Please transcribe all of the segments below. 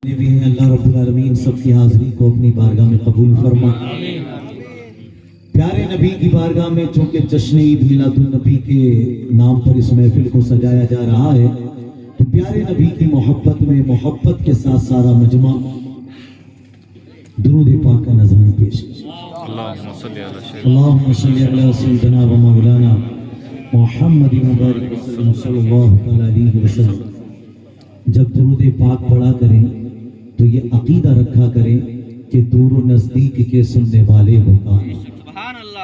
بھی ہیں اللہ رب العالمین سب کی حاضری کو اپنی بارگاہ میں قبول فرما. پیارے نبی کی بارگاہ میں چونکہ جشن عید میلاد النبی کے نام پر اس محفل کو سجایا جا رہا ہے تو پیارے نبی کی محبت میں محبت کے ساتھ سارا مجمع درود پاک کا نظر پیش اللہم صلی علی سیدنا و مولانا محمد مبارک وسلم صلی اللہ علیہ وسلم. جب درود پاک پڑھا کریں تو یہ عقیدہ رکھا کریں کہ دور و نزدیک کے سننے والے ہو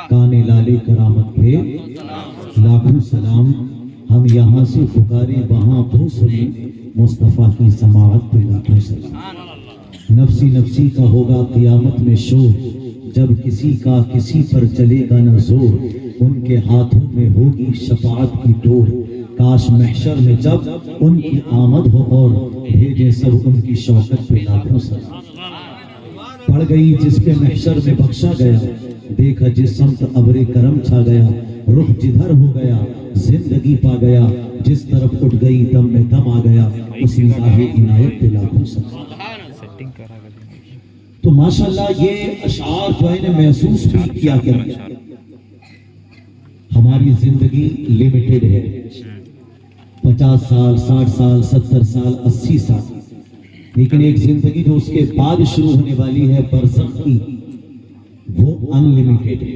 کانے لالے کرامت پہ لاکھوں سلام. ہم یہاں سے پکاریں وہاں وہ سنیں مصطفیٰ کی سماعت پہ لاکھوں سلام. نفسی نفسی کا ہوگا قیامت میں شور جب کسی کا کسی پر چلے گا نہ زور. ان کے ہاتھوں میں ہوگی شفاعت کی ڈور. کاش محشر میں جب ان کی آمد ہو اور بھیجے سب ان کی شوکت پہ لاکھوں سلام. پڑ گئی جس پہ محشر میں بخشا گیا دیکھا جس سمت ابر کرم چھا گیا. رخ جدھر ہو گیا زندگی پا گیا جس طرف اٹھ گئی دم میں دم آ گیا اس نگاہ عنایت پہ لاکھوں سلام. تو ماشاءاللہ یہ اشعار جو ہے محسوس بھی کیا کریں. ہماری زندگی لیمیٹڈ ہے 50 سال 60 سال 70 سال 80 سال لیکن ایک زندگی جو اس کے بعد شروع ہونے والی ہے برزخ کی وہ انلیمیٹڈ ہے.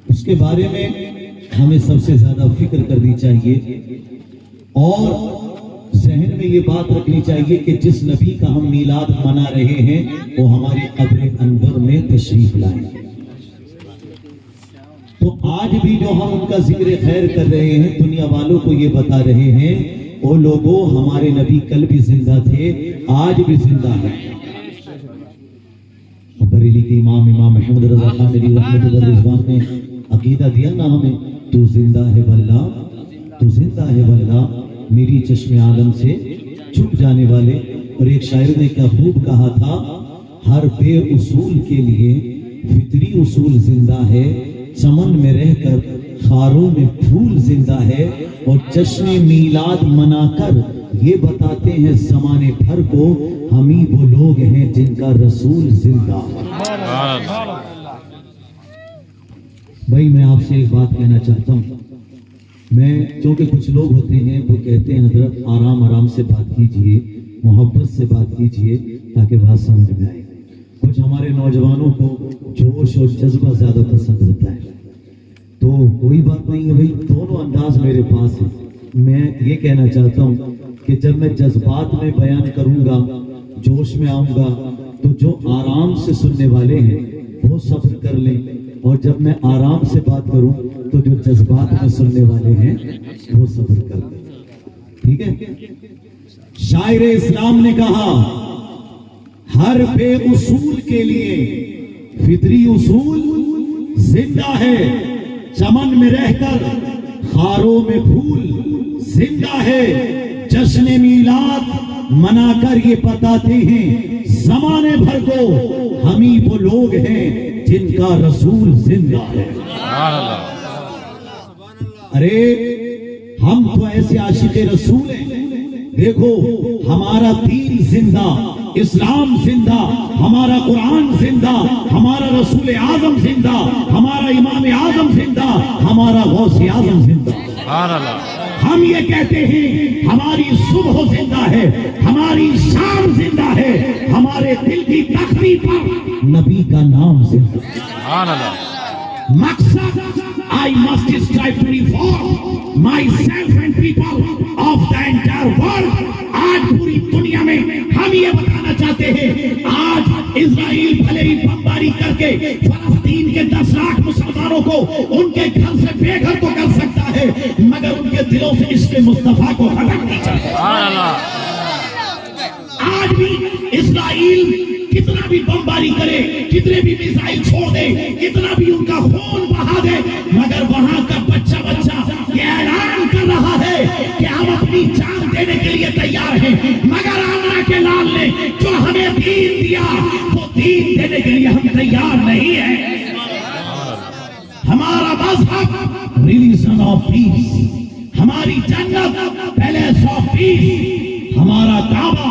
اس کے بارے میں ہمیں سب سے زیادہ فکر کرنی چاہیے اور ذہن میں یہ بات رکھنی چاہیے کہ جس نبی کا ہم میلاد منا رہے ہیں وہ ہماری قبر انور میں تشریف لائے. تو آج بھی جو ہم ان کا ذکر خیر کر رہے ہیں دنیا والوں کو یہ بتا رہے ہیں وہ لوگوں ہمارے نبی کل بھی زندہ تھے آج بھی زندہ ہیں. بریلی کے امام احمد رضا خان علی رحمت اللہ رضوان نے عقیدہ دیا نا ہمیں تو زندہ ہے واللہ تو زندہ ہے واللہ میری چشم عالم سے چھپ جانے والے. اور ایک شاعر نے کیا خوب کہا تھا ہر بے اصول کے لیے فطری اصول زندہ ہے. چمن میں رہ کر خاروں میں پھول زندہ ہے اور جشن میلاد منا کر یہ بتاتے ہیں زمانے بھر کو ہم ہی وہ لوگ ہیں جن کا رسول زندہ ہے. بھائی میں آپ سے ایک بات کہنا چاہتا ہوں. میں چونکہ کچھ لوگ ہوتے ہیں وہ کہتے ہیں حضرت آرام آرام سے بات کیجئے محبت سے بات کیجئے تاکہ بات سمجھ میں آئے. کچھ ہمارے نوجوانوں کو جوش اور جذبہ زیادہ پسند ہوتا ہے تو کوئی بات نہیں ہے بھائی دونوں انداز میرے پاس ہے. میں یہ کہنا چاہتا ہوں کہ جب میں جذبات میں بیان کروں گا جوش میں آؤں گا تو جو آرام سے سننے والے ہیں وہ صبر کر لیں اور جب میں آرام سے بات کروں تو جو جذبات میں سننے والے ہیں وہ صبر کر لیں. ٹھیک ہے. شاعر اسلام نے کہا ہر بے اصول کے لیے فطری اصول زندہ ہے. چمن میں رہ کر خاروں میں پھول زندہ ہے. جشن میلاد منا کر یہ بتاتے ہیں زمانے بھر کو ہم ہی وہ لوگ ہیں جن کا رسول زندہ ہے. ارے ہم تو ایسے عاشق رسول ہیں. دیکھو ہمارا دین زندہ اسلام زندہ ہمارا قرآن زندہ ہمارا رسول اعظم زندہ ہمارا امام اعظم زندہ ہمارا غوث اعظم زندہ. ہم یہ کہتے ہیں ہماری صبح زندہ ہے ہماری شام زندہ ہے ہمارے دل کی تختی پر نبی کا نام زندہ. مقصد I must strive to reform myself and people of the entire world. آج پوری دنیا میں ہم یہ بتانا چاہتے ہیں آج اسرائیل بھلے ہی بمباری کر کے فلسطین کے 10 لاکھ مسلمانوں کو ان کے گھر سے بے گھر تو کر سکتا ہے مگر ان کے دلوں سے عشق مصطفیٰ کو ہٹا نہیں سکتا. آج بھی اسرائیل کتنا بھی بمباری کرے کتنے بھی میزائل چھوڑ دے کتنا بھی ان کا خون بہا دے مگر وہاں کا بچہ یہ اعلان کر رہا ہے کہ ہم اپنی جان دینے کے لیے تیار ہیں مگر آمنہ کے لال نے جو ہمیں دین دیا وہ دین دینے کے لیے ہم تیار نہیں ہیں. ہمارا مذہب ریلیجن آف پیس ہماری جنت پیلیس آف پیس ہمارا کعبہ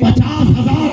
50,000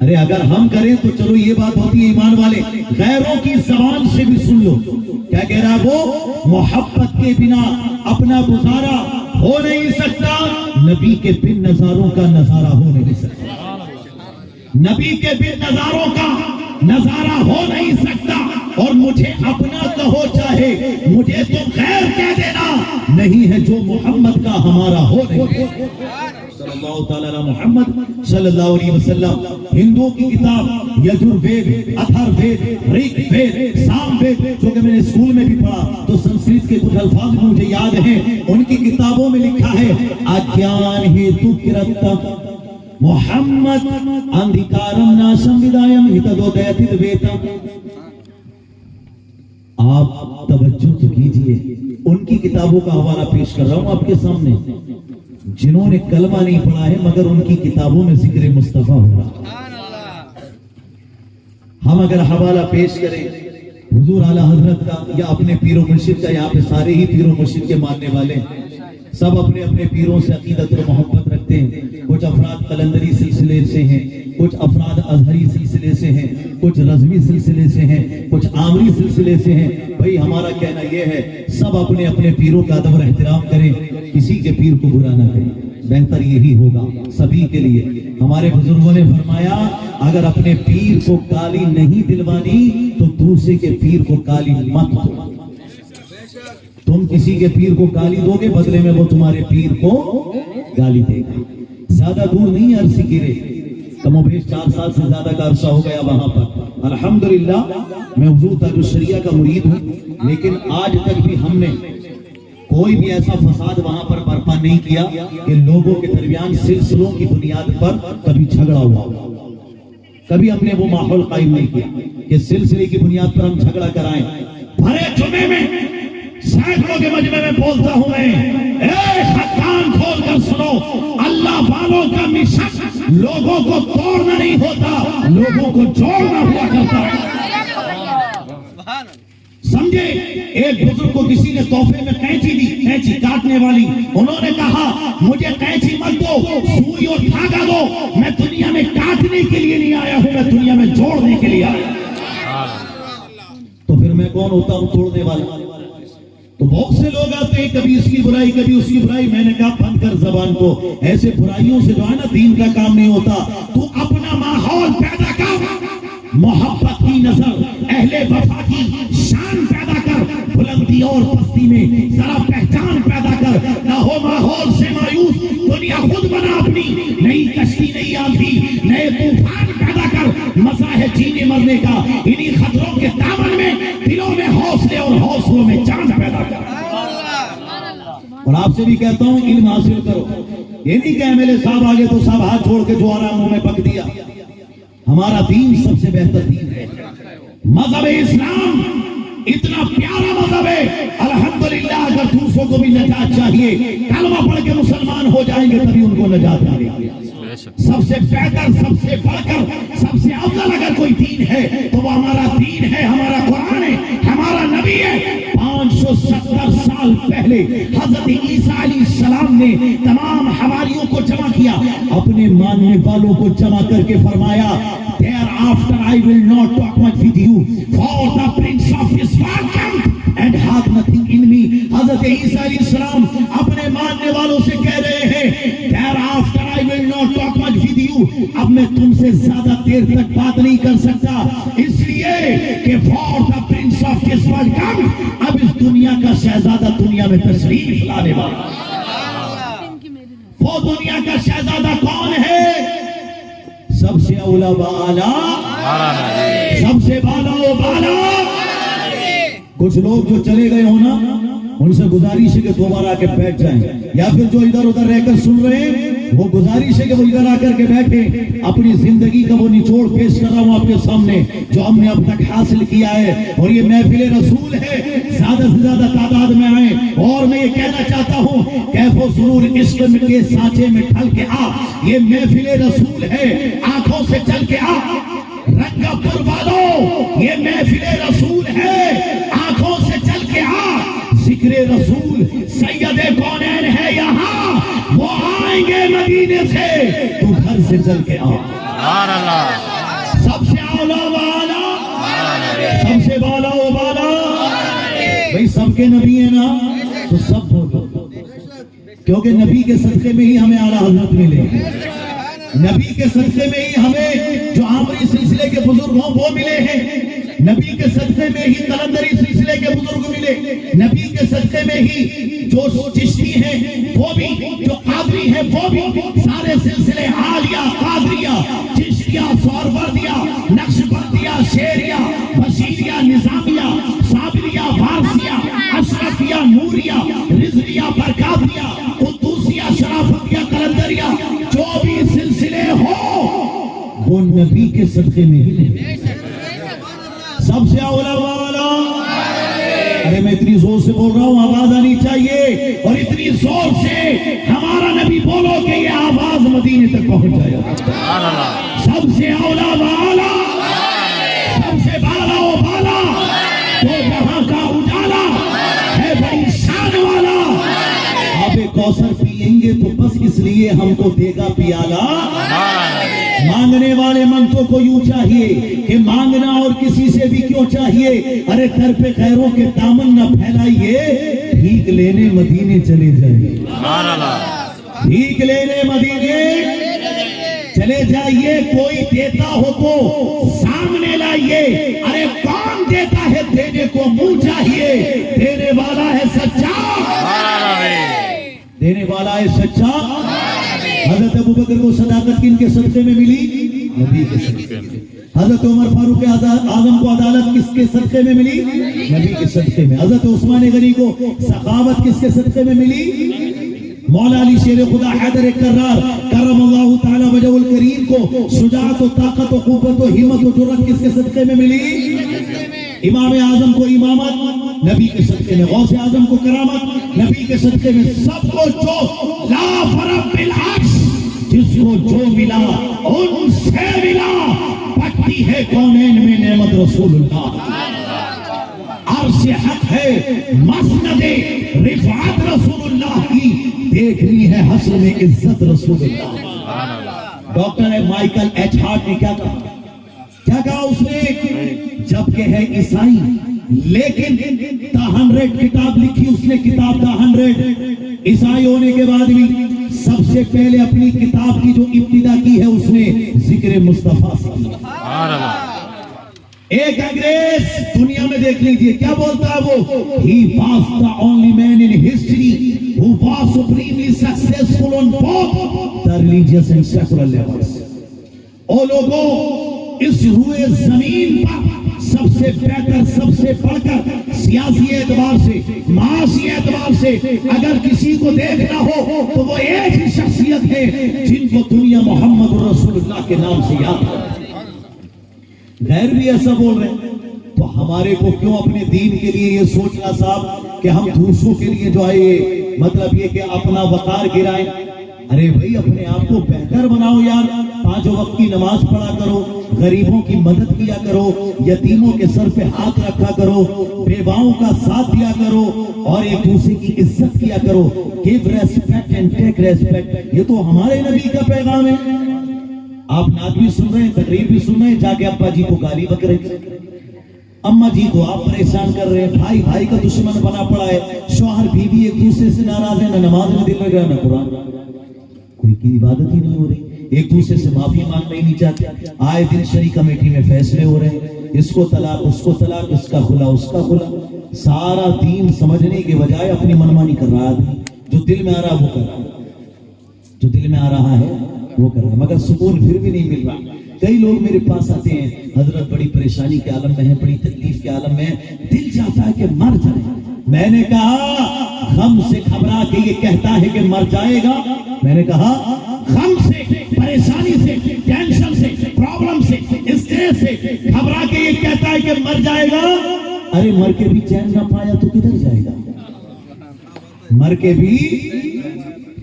ارے اگر ہم کریں تو چلو یہ بات ہوتی ہے ایمان والے، غیروں کی زبان سے بھی سن لو کیا کہہ رہا ہے وہ، محبت کے بنا اپنا گزارا ہو نہیں سکتا، نبی کے بن نظاروں کا نظارہ ہو نہیں سکتا، نبی کے بن نظاروں کا نظارہ ہو نہیں سکتا، اور مجھے اپنا کہو چاہے مجھے تو غیر کہہ دینا، نہیں ہے جو محمد کا ہمارا ہو نہیں صلی اللہ تعالیٰ علیہ محمد صلی اللہ علیہ وسلم۔ ہندوؤں کی کتاب یجر وید، اتھر وید، ریگ وید، سام وید، جو کہ میں نے اسکول میں بھی پڑھا تو سنسکرت کے کچھ الفاظ مجھے یاد ہیں، ان کی کتابوں میں لکھا ہے اجیان ہیتو کرتا محمد اندھکارم ناشم ودایم ہتدودیتد ویتم۔ آپ توجہ تو کیجئے، ان کی کتابوں کا حوالہ پیش کر رہا ہوں آپ کے سامنے، جنہوں نے کلمہ نہیں پڑھا ہے مگر ان کی کتابوں میں ذکر مصطفیٰ ہو رہا۔ ہم اگر حوالہ پیش کریں حضور اعلیٰ حضرت کا یا اپنے پیر و مرشد کا، یہاں پہ سارے ہی پیر و مرشد کے ماننے والے ہیں، سب اپنے اپنے پیروں سے عقیدت اور محبت رکھتے ہیں، کچھ افراد قلندری سلسلے سے ہیں، کچھ افراد ازہری سلسلے سے ہیں، کچھ رضوی سلسلے سے ہیں، کچھ عامری سلسلے سے ہیں۔ بھئی ہمارا کہنا یہ ہے سب اپنے اپنے پیروں کا ادب اور احترام کریں، کسی کے پیر کو برا نہ کریں، بہتر یہی ہوگا سبھی کے لیے۔ ہمارے بزرگوں نے فرمایا اگر اپنے پیر کو گالی نہیں دلوانی تو دوسرے کے پیر کو گالی مت دو۔ تم کسی کے پیر کو گالی دو گے بدلے میں وہ تمہارے پیر کو گالی دے گا۔ زیادہ دور نہیں ہے عرصی گرے، کم و بیش 4 سال سے زیادہ کا عرصہ ہو گیا وہاں پر۔ الحمدللہ میں حضور تاج الشریعہ کا مرید ہوں، لیکن آج تک بھی ہم نے کوئی بھی ایسا فساد وہاں پر برپا نہیں کیا کہ لوگوں کے درمیان سلسلوں کی بنیاد پر کبھی جھگڑا ہوا، کبھی ہم نے وہ ماحول قائم نہیں کیا کہ سلسلے کی بنیاد پر ہم جھگڑا کرائیں۔ بھرے جمعے میں سینکڑوں کے مجمع میں بولتا ہوں میں، اے کان کھول کر سنو، اللہ والوں کا مشن لوگوں کو توڑنا نہیں ہوتا، لوگوں کو جوڑنا ہوا کرتا ہے۔ سمجھے، ایک بزرگ کو کسی نے تحفے میں قینچی دی، قینچی کاٹنے والی، انہوں نے کہا مجھے قینچی مت دو، سوئی اور دھاگا دو، میں دنیا میں کاٹنے کے لیے نہیں آیا ہوں، میں دنیا میں جوڑنے کے لیے آیا ہوں۔ تو پھر میں کون ہوتا ہوں توڑنے والا؟ تو بہت سے لوگ آتے ہیں کبھی اس کی برائی کبھی اس کی برائی، میں نے کہا بند کر زبان کو، ایسے برائیوں سے جو ہے نا دین کا کام نہیں ہوتا۔ تو اپنا ماحول پیدا کر، محبت کی نظر، اہل وفا کی شان پیدا کر، بلندی اور پستی میں ذرا پہچان پیدا کر، نہ ہو ماحول سے مایوس، دنیا خود بنا اپنی نئی کشتی نئی آندھی نئے طوفان پیدا کر، مزہ ہے جینے مرنے کا، انہی خطروں کے دامن میں دلوں میں حوصلے اور حوصلوں میں جان پیدا کر۔ اور آپ سے بھی کہتا ہوں علم حاصل کرو، یہ نہیں کہ ایم ایل اے صاحب آگے تو صاحب ہاتھ چھوڑ کے جو آرام منہ میں پک دیا۔ ہمارا دین سب سے بہتر دین ہے، مذہب اسلام اتنا پیارا مذہب ہے، الحمدللہ اگر دوسروں کو بھی نجات چاہیے کلمہ پڑھ کے مسلمان ہو جائیں گے تبھی ان کو نجات ملے گی۔ سب سے بہتر، سب سے بڑھ کر، سب سے افضل اگر کوئی دین ہے تو وہ ہمارا دین ہے، ہمارا قرآن ہے، ہمارا نبی ہے۔ 570 سال پہلے حضرت عیسیٰ علیہ السلام نے تمام حواریوں کو جمع کیا، اپنے ماننے والوں کو جمع کر کے فرمایا thereafter I will not talk much with you for the prince of this world come and have nothing in me۔ حضرت عیسیٰ علیہ السلام اپنے ماننے والوں سے کہہ رہے ہیں thereafter I will not talk much with you، اب میں تم سے زیادہ دیر تک بات نہیں کر سکتا، اس لیے کہ for the prince of this world come، اب اس دنیا کا شہزادہ دنیا میں تشریف لانے والا۔ وہ دنیا کا شہزادہ کون ہے؟ سب سے اولا و اعلیٰ، سب سے بالا و بالا۔ کچھ لوگ جو چلے گئے ہو نا، ان سے گزارش ہے کہ دوبارہ آ کے بیٹھ جائیں، یا پھر جو ادھر ادھر رہ کر سن رہے ہیں وہ گزارش ہے کہ وہ ادھر آ کر کے بیٹھے۔ اپنی زندگی کا وہ نچوڑ پیش کر رہا ہوں آپ کے سامنے جو ہم نے اب تک حاصل کیا ہے، اور یہ محفل رسول ہے، زیادہ سے زیادہ تعداد میں آئیں۔ اور میں یہ کہنا چاہتا ہوں کیف و سرور عشق کے سانچے میں ڈھل کے آ، یہ محفل رسول ہے، آنکھوں سے چل کے آ۔ رنگا پور والوں، یہ محفل رسول ہے، آنکھوں سے چل کے آ۔ ذکر رسول سید کونین ہے یہاں، وہ آئیں گے مدینے سے، تو گھر سے چل کے آ۔ سب سے بالا و بالا بھائی سب کے نبی ہیں نا تو سب بولو، کیونکہ نبی کے صدقے میں ہی ہمیں اعلیٰ حضرت ملے، نبی کے صدقے میں ہی ہمیں جو عامری سلسلے کے بزرگ ہوں وہ ملے ہیں، نبی کے صدقے میں ہی قلندری سلسلے کے بزرگ ملے، نبی کے صدقے میں ہی جو چشتی ہیں وہ بھی، جو قادری ہیں وہ بھی، سارے سلسلے عالیہ، قادریہ، چشتیہ، سہروردیہ، نقشبندیہ، شیریہ، بشیریہ، نظامیہ، صابریہ، فارسیہ، اشرفیہ، نوریہ، رضویہ، برکاتیہ، قدوسیہ، شرافتیہ، قلندریہ، جو بھی سلسلے ہو وہ نبی کے صدقے میں ہی لے، سب سے اولا والا۔ ارے میں اتنی زور سے بول رہا ہوں، آواز آنی چاہیے، اور اتنی زور سے ہمارا نبی بولو کہ یہ آواز مدینے تک پہنچ جائے۔ سب سے اولا والا، سب سے بالا و بالا، جو جہاں کا اجالا ہے، بڑی شان والا۔ آب کوثر پیئیں گے تو بس اس لیے ہم کو دے گا پیالہ۔ مانگنے والے منتوں کو یوں چاہیے کہ مانگنا اور کسی سے بھی کیوں چاہیے، ارے در پہ خیروں کے دامن نہ پھیلائیے، بھیک لینے مدینے چلے جائیے، بھیک لینے مدینے چلے جائیے۔ کوئی دیتا ہو تو سامنے لائیے، ارے کون دیتا ہے دینے کو منہ چاہیے، دینے والا ہے سچا، دینے والا ہے سچا۔ حضرت ابوبکر کو صداقت کن کے صدقے میں ملی؟ نبی کے صدقے میں۔ حضرت عمر فاروق اعظم کو عدالت کس کے صدقے میں ملی؟ نبی کے صدقے میں۔ حضرت عثمان غنی کو سخاوت کس کے صدقے میں ملی؟ مولا علی شیر خدا حیدر کرار کرم اللہ تعالی وجہ الکریم کو شجاعت و طاقت و قوت و ہمت و جرأت کس کے صدقے میں ملی؟ امام اعظم کو امامت نبی کے صدقے میں، غوث اعظم کو کرامت نبی کے صدقے میں۔ سب کو جو لا فرق بالعکس، جس کو جو ملا ان سے ملا، پکتی ہے کونین میں نعمت رسول اللہ، عرش حق ہے مسند رفعت رسول اللہ کی، دیکھنی ہے حشر میں عزت رسول اللہ۔ ڈاکٹر مائیکل ایچ ہارٹ نے کیا کہا اس نے، جبکہ ہے عیسائی لیکن دا 100 کتاب لکھی اس نے، کتاب دا 100، عیسائی ہونے کے بعد بھی سب سے پہلے اپنی کتاب کی جو ابتدا کی ہے اس نے ذکر مصطفیٰ سے کی۔ ایک انگریز دنیا میں دیکھ لیجئے کیا بولتا ہے وہ، he was the only man in history who was supremely successful on both the religious and secular levels۔ او لوگوں، اس روئے زمین پر سب سے بہتر، سب سے بڑھ کر سیاسی اعتبار سے، معاشی اعتبار سے اگر کسی کو دیکھنا ہو تو وہ ایک ہی شخصیت ہے جن کو دنیا محمد رسول اللہ کے نام سے یاد ہے۔ غیر بھی ایسا بول رہے ہیں تو ہمارے کو کیوں اپنے دین کے لیے یہ سوچنا صاحب کہ ہم دوسروں کے لیے جو ہے مطلب یہ کہ اپنا وقار گرائیں۔ ارے بھائی اپنے آپ کو بہتر بناؤ یار، 5 وقت کی نماز پڑھا کرو، غریبوں کی مدد کیا کرو، یتیموں کے سر پہ ہاتھ رکھا کرو، بیواؤں کا ساتھ دیا کرو، اور ایک دوسرے کی عزت کیا کرو۔ give respect and take respect، یہ تو ہمارے نبی کا پیغام ہے۔ آپ نعت بھی سن رہے ہیں، تقریر بھی سن رہے ہیں، جا کے ابا جی کو گالی بک رہے ہیں، اماں جی کو آپ پریشان کر رہے ہیں، بھائی بھائی کا دشمن بنا پڑا ہے، شوہر بیوی ایک دوسرے سے ناراض ہے، نہ نماز میں دل لگ رہا نہ قرآن، کوئی کی عبادت ہی نہیں ہو رہی، ایک دوسرے سے معافی مانگنا ہی نہیں چاہتے، آئے دن شریع کمیٹی میں فیصلے ہو رہے ہیں، اس کو طلاق، اس کو طلاق، اس کا خلا، اس کا خلا۔ سارا دین سمجھنے کے بجائے اپنی منمانی کر رہا ہے، جو دل میں آ رہا ہے وہ کر رہا ہے، جو دل میں آ رہا ہے وہ کر رہا ہے، مگر سکون پھر بھی نہیں مل رہا۔ کئی لوگ میرے پاس آتے ہیں، حضرت بڑی پریشانی کے عالم میں ہے، بڑی تکلیف کے عالم میں ہے، دل چاہتا ہے کہ مر جائے۔ میں نے کہا غم سے گھبرا کے یہ کہتا ہے کہ مر جائے گا، میں نے کہا غم سے، پریشانی سے، ٹینشن سے، پرابلم سے، اسٹریس سے گھبرا کے یہ کہتا ہے کہ مر جائے گا، ارے مر کے بھی چین نہ پایا تو کدھر جائے گا؟ مر کے بھی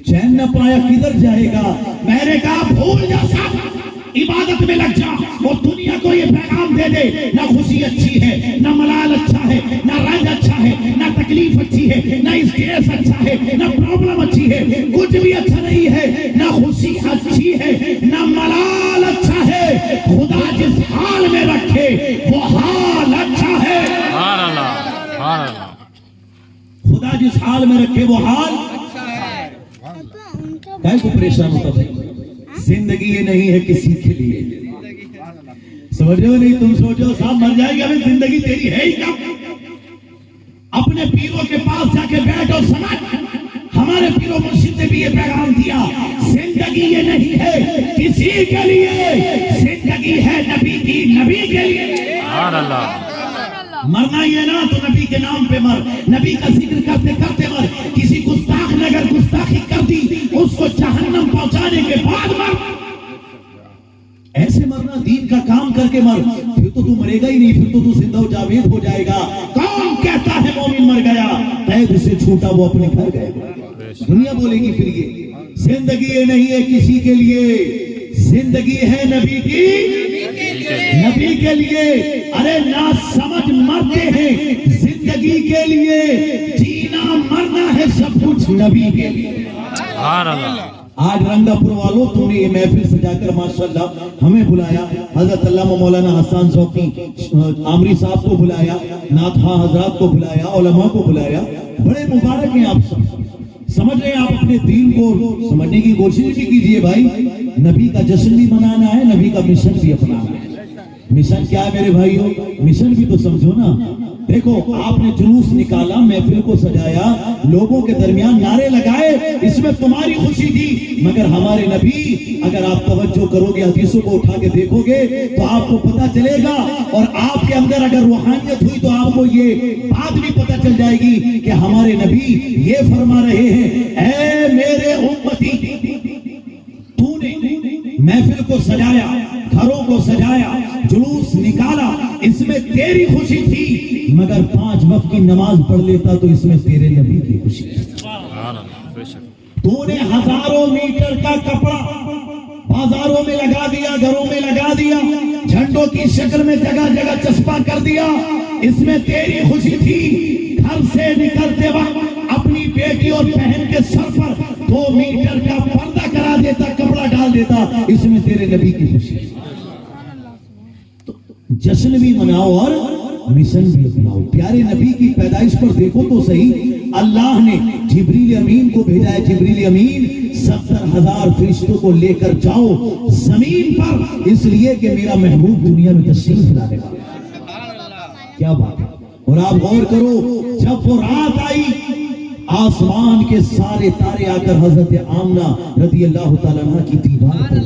چین نہ پایا کدھر جائے گا؟ میں نے کہا بھول جا سب، عبادت میں لگ جا، اور دنیا کو یہ پیغام دے دے، نہ خوشی اچھی ہے، نہ ملال اچھا ہے، نہ رنج اچھا ہے، نہ تکلیف اچھی ہے، نہ اسٹریس اچھا ہے، نہ پرابلم اچھی ہے، کچھ بھی اچھا نہیں ہے، نہ خوشی اچھی ہے، نہ ملال اچھا ہے۔ خدا جس حال میں رکھے وہ حال اچھا ہے۔ سسرال میں رکھے وہ حال کیا کو پریشان ہوتا بھائی؟ زندگی یہ نہیں ہے کسی کے لیے. سمجھو نہیں تم سوچو صاحب مر جائے گا, زندگی تیری ہے ہی کیا؟ اپنے پیروں کے پاس جا کے بیٹھ اور سمجھ. ہمارے پیروں مرشد نے بھی یہ پیغام دیا, زندگی یہ نہیں ہے کسی کے لیے, زندگی ہے نبی کی, نبی کے لیے. سبحان اللہ. مرنا یہ نہ تو نبی کے نام پہ مر, نبی کا ذکر کرتے کرتے مر. کسی گستاخ نے اگر گستاخی کر دی اس کو جہنم پہنچانے کے بعد مر. ایسے مرنا, دین کا کام کر کے مر, پھر تو مرے گا ہی نہیں, پھر تو زندہ و جاوید ہو جائے گا. کون کہتا ہے مومن مر گیا؟ قید سے چھوٹا وہ اپنے گھر گئے. دنیا بولے گی پھر یہ زندگی یہ نہیں ہے کسی کے لیے, زندگی ہے نبی کی, نبی کے لیے. ارے نا سمجھ مرتے ہیں زندگی کے لیے, جینا مرنا ہے سب کچھ نبی کے لیے. آج رنگا پور والوں تم نے یہ محفل سجا کر ماشاءاللہ ہمیں بلایا, حضرت علامہ مولانا حسان ذوقی عامری صاحب کو بلایا, نعت خواں حضرات کو بلایا, علماء کو بلایا. بڑے مبارک ہیں آپ سب. سمجھ رہے ہیں آپ اپنے دین کو سمجھنے کی کوشش بھی کیجئے بھائی. نبی کا جشن بھی منانا ہے, نبی کا مشن بھی اپنانا ہے. مشن کیا ہے میرے بھائیوں؟ مشن بھی تو سمجھو نا. دیکھو آپ نے جلوس نکالا, محفل کو سجایا, لوگوں کے درمیان نعرے لگائے, اس میں تمہاری خوشی تھی. مگر ہمارے نبی, اگر آپ توجہ کرو گے, حدیثوں کو اٹھا کے دیکھو گے تو آپ کو پتہ چلے گا, اور آپ کے اندر اگر روحانیت ہوئی تو آپ کو یہ بات بھی پتہ چل جائے گی کہ ہمارے نبی یہ فرما رہے ہیں, اے میرے امتی, تو نے محفل کو سجایا, گھروں کو سجایا, جلوس نکالا, اس میں تیری خوشی تھی. مگر 5 وقت کی نماز پڑھ لیتا تو اس میں تیرے نبی کی خوشی تھی. تو نے ہزاروں میٹر کا کپڑا بازاروں میں لگا دیا, گھروں میں لگا دیا, جھنڈوں کی شکل میں جگہ جگہ چسپاں کر دیا, اس میں تیری خوشی تھی. گھر سے نکلتے وقت اپنی بیٹی اور بہن کے سر پر 2 میٹر کا پردہ کرا دیتا, کپڑا ڈال دیتا, اس میں تیرے نبی کی خوشی. تو جشن بھی مناؤ اور مشن بھی اپناؤ. پیارے نبی کی پیدائش پر دیکھو تو صحیح, اللہ نے جبریل امین کو بھیجا ہے. جبریل امین 70,000 فرشتوں کو لے کر جاؤ زمین پر, اس لیے کہ میرا محبوب دنیا میں تشریف لانے والا. کیا بات ہے. اور آپ غور کرو, جب وہ رات آئی, آسمان کے سارے تارے آ کر حضرت آمنہ رضی اللہ تعالیٰ عنہ کی دیوار پر,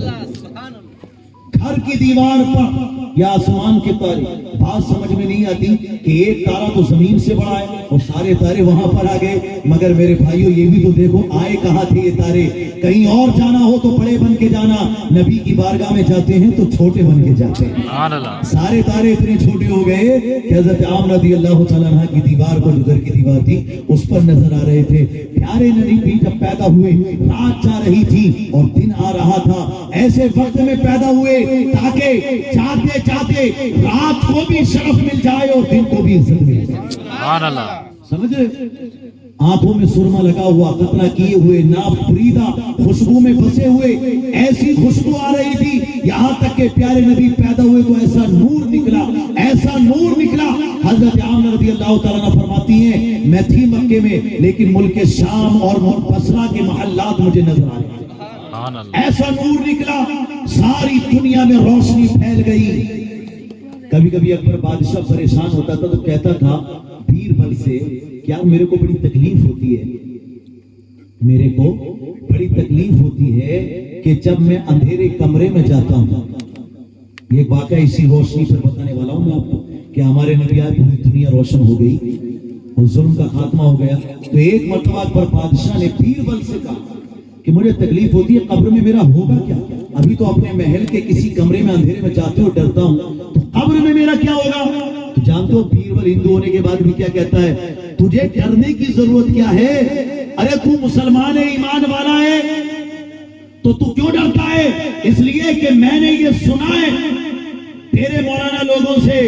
گھر کی دیوار پر, یا آسمان کے تارے. بات سمجھ میں نہیں آتی کہ ایک تارا تو زمین سے بڑا ہے اور سارے تارے وہاں پر آ گئے. مگر میرے بھائیوں یہ بھی تو دیکھو, آئے کہاں تھے یہ تارے؟ کہیں اور جانا ہو تو بڑے بن کے جانا, نبی کی بارگاہ میں جاتے ہیں تو چھوٹے بن کے جاتے ہیں. سارے تارے اتنے چھوٹے ہو گئے کہ حضرت عامر رضی اللہ تعالیٰ عنہ کی دیوار کو, جو گھر کی دیوار تھی, اس پر نظر آ رہے تھے. پیارے نبی جب پیدا ہوئے, رات جا رہی تھی اور دن آ رہا تھا. ایسے وقت میں پیدا ہوئے تاکہ چاہتے چاہتے رات کو بھی شرف مل جائے اور دن کو بھی عزت مل جائے. سبحان اللہ. سمجھ رہے؟ آنکھوں میں سرما لگا ہوا, قطرہ کیے ہوئے, ناف بریدہ, خوشبو میں بسے ہوئے, ایسی خوشبو آ رہی تھی. یہاں تک کہ پیارے نبی پیدا ہوئے تو ایسا نور نکلا, ایسا نور نکلا. حضرت عامر رضی اللہ تعالیٰ عنہ فرماتی ہیں, میں تھی مکے میں لیکن ملک شام اور بصرہ کے محلات مجھے نظر آئے. ایسا نور نکلا, ساری دنیا میں روشنی پھیل گئی. کبھی کبھی اکبر بادشاہ پریشان ہوتا تھا تو کہتا تھا بیربل سے, کیا میرے کو بڑی تکلیف ہوتی ہے, میرے کو بڑی تکلیف ہوتی ہے کہ جب میں اندھیرے کمرے میں جاتا ہوں. یہ واقعہ اسی روشنی پر بتانے والا ہوں میں آپ کو کہ ہمارے نبی آئے, پوری دنیا روشن ہو گئی اور ظلم کا خاتمہ ہو گیا. تو ایک مرتبہ پر بادشاہ نے بیربل سے کہا کہ مجھے تکلیف ہوتی ہے, قبر میں میرا ہوگا کیا؟ ابھی تو اپنے محل کے کسی کمرے میں اندھیرے میں جاتے ہو ڈرتا ہوں, تو قبر میں میرا کیا ہوگا؟ تو جانتے ہو بیربل ہندو ہونے کے بعد بھی کیا کہتا ہے, تجھے ڈرنے کی ضرورت کیا ہے؟ ارے تو مسلمان ہے, ایمان والا ہے, تو کیوں ڈرتا ہے؟ اس لیے کہ میں نے یہ سنا ہے تیرے مولانا لوگوں سے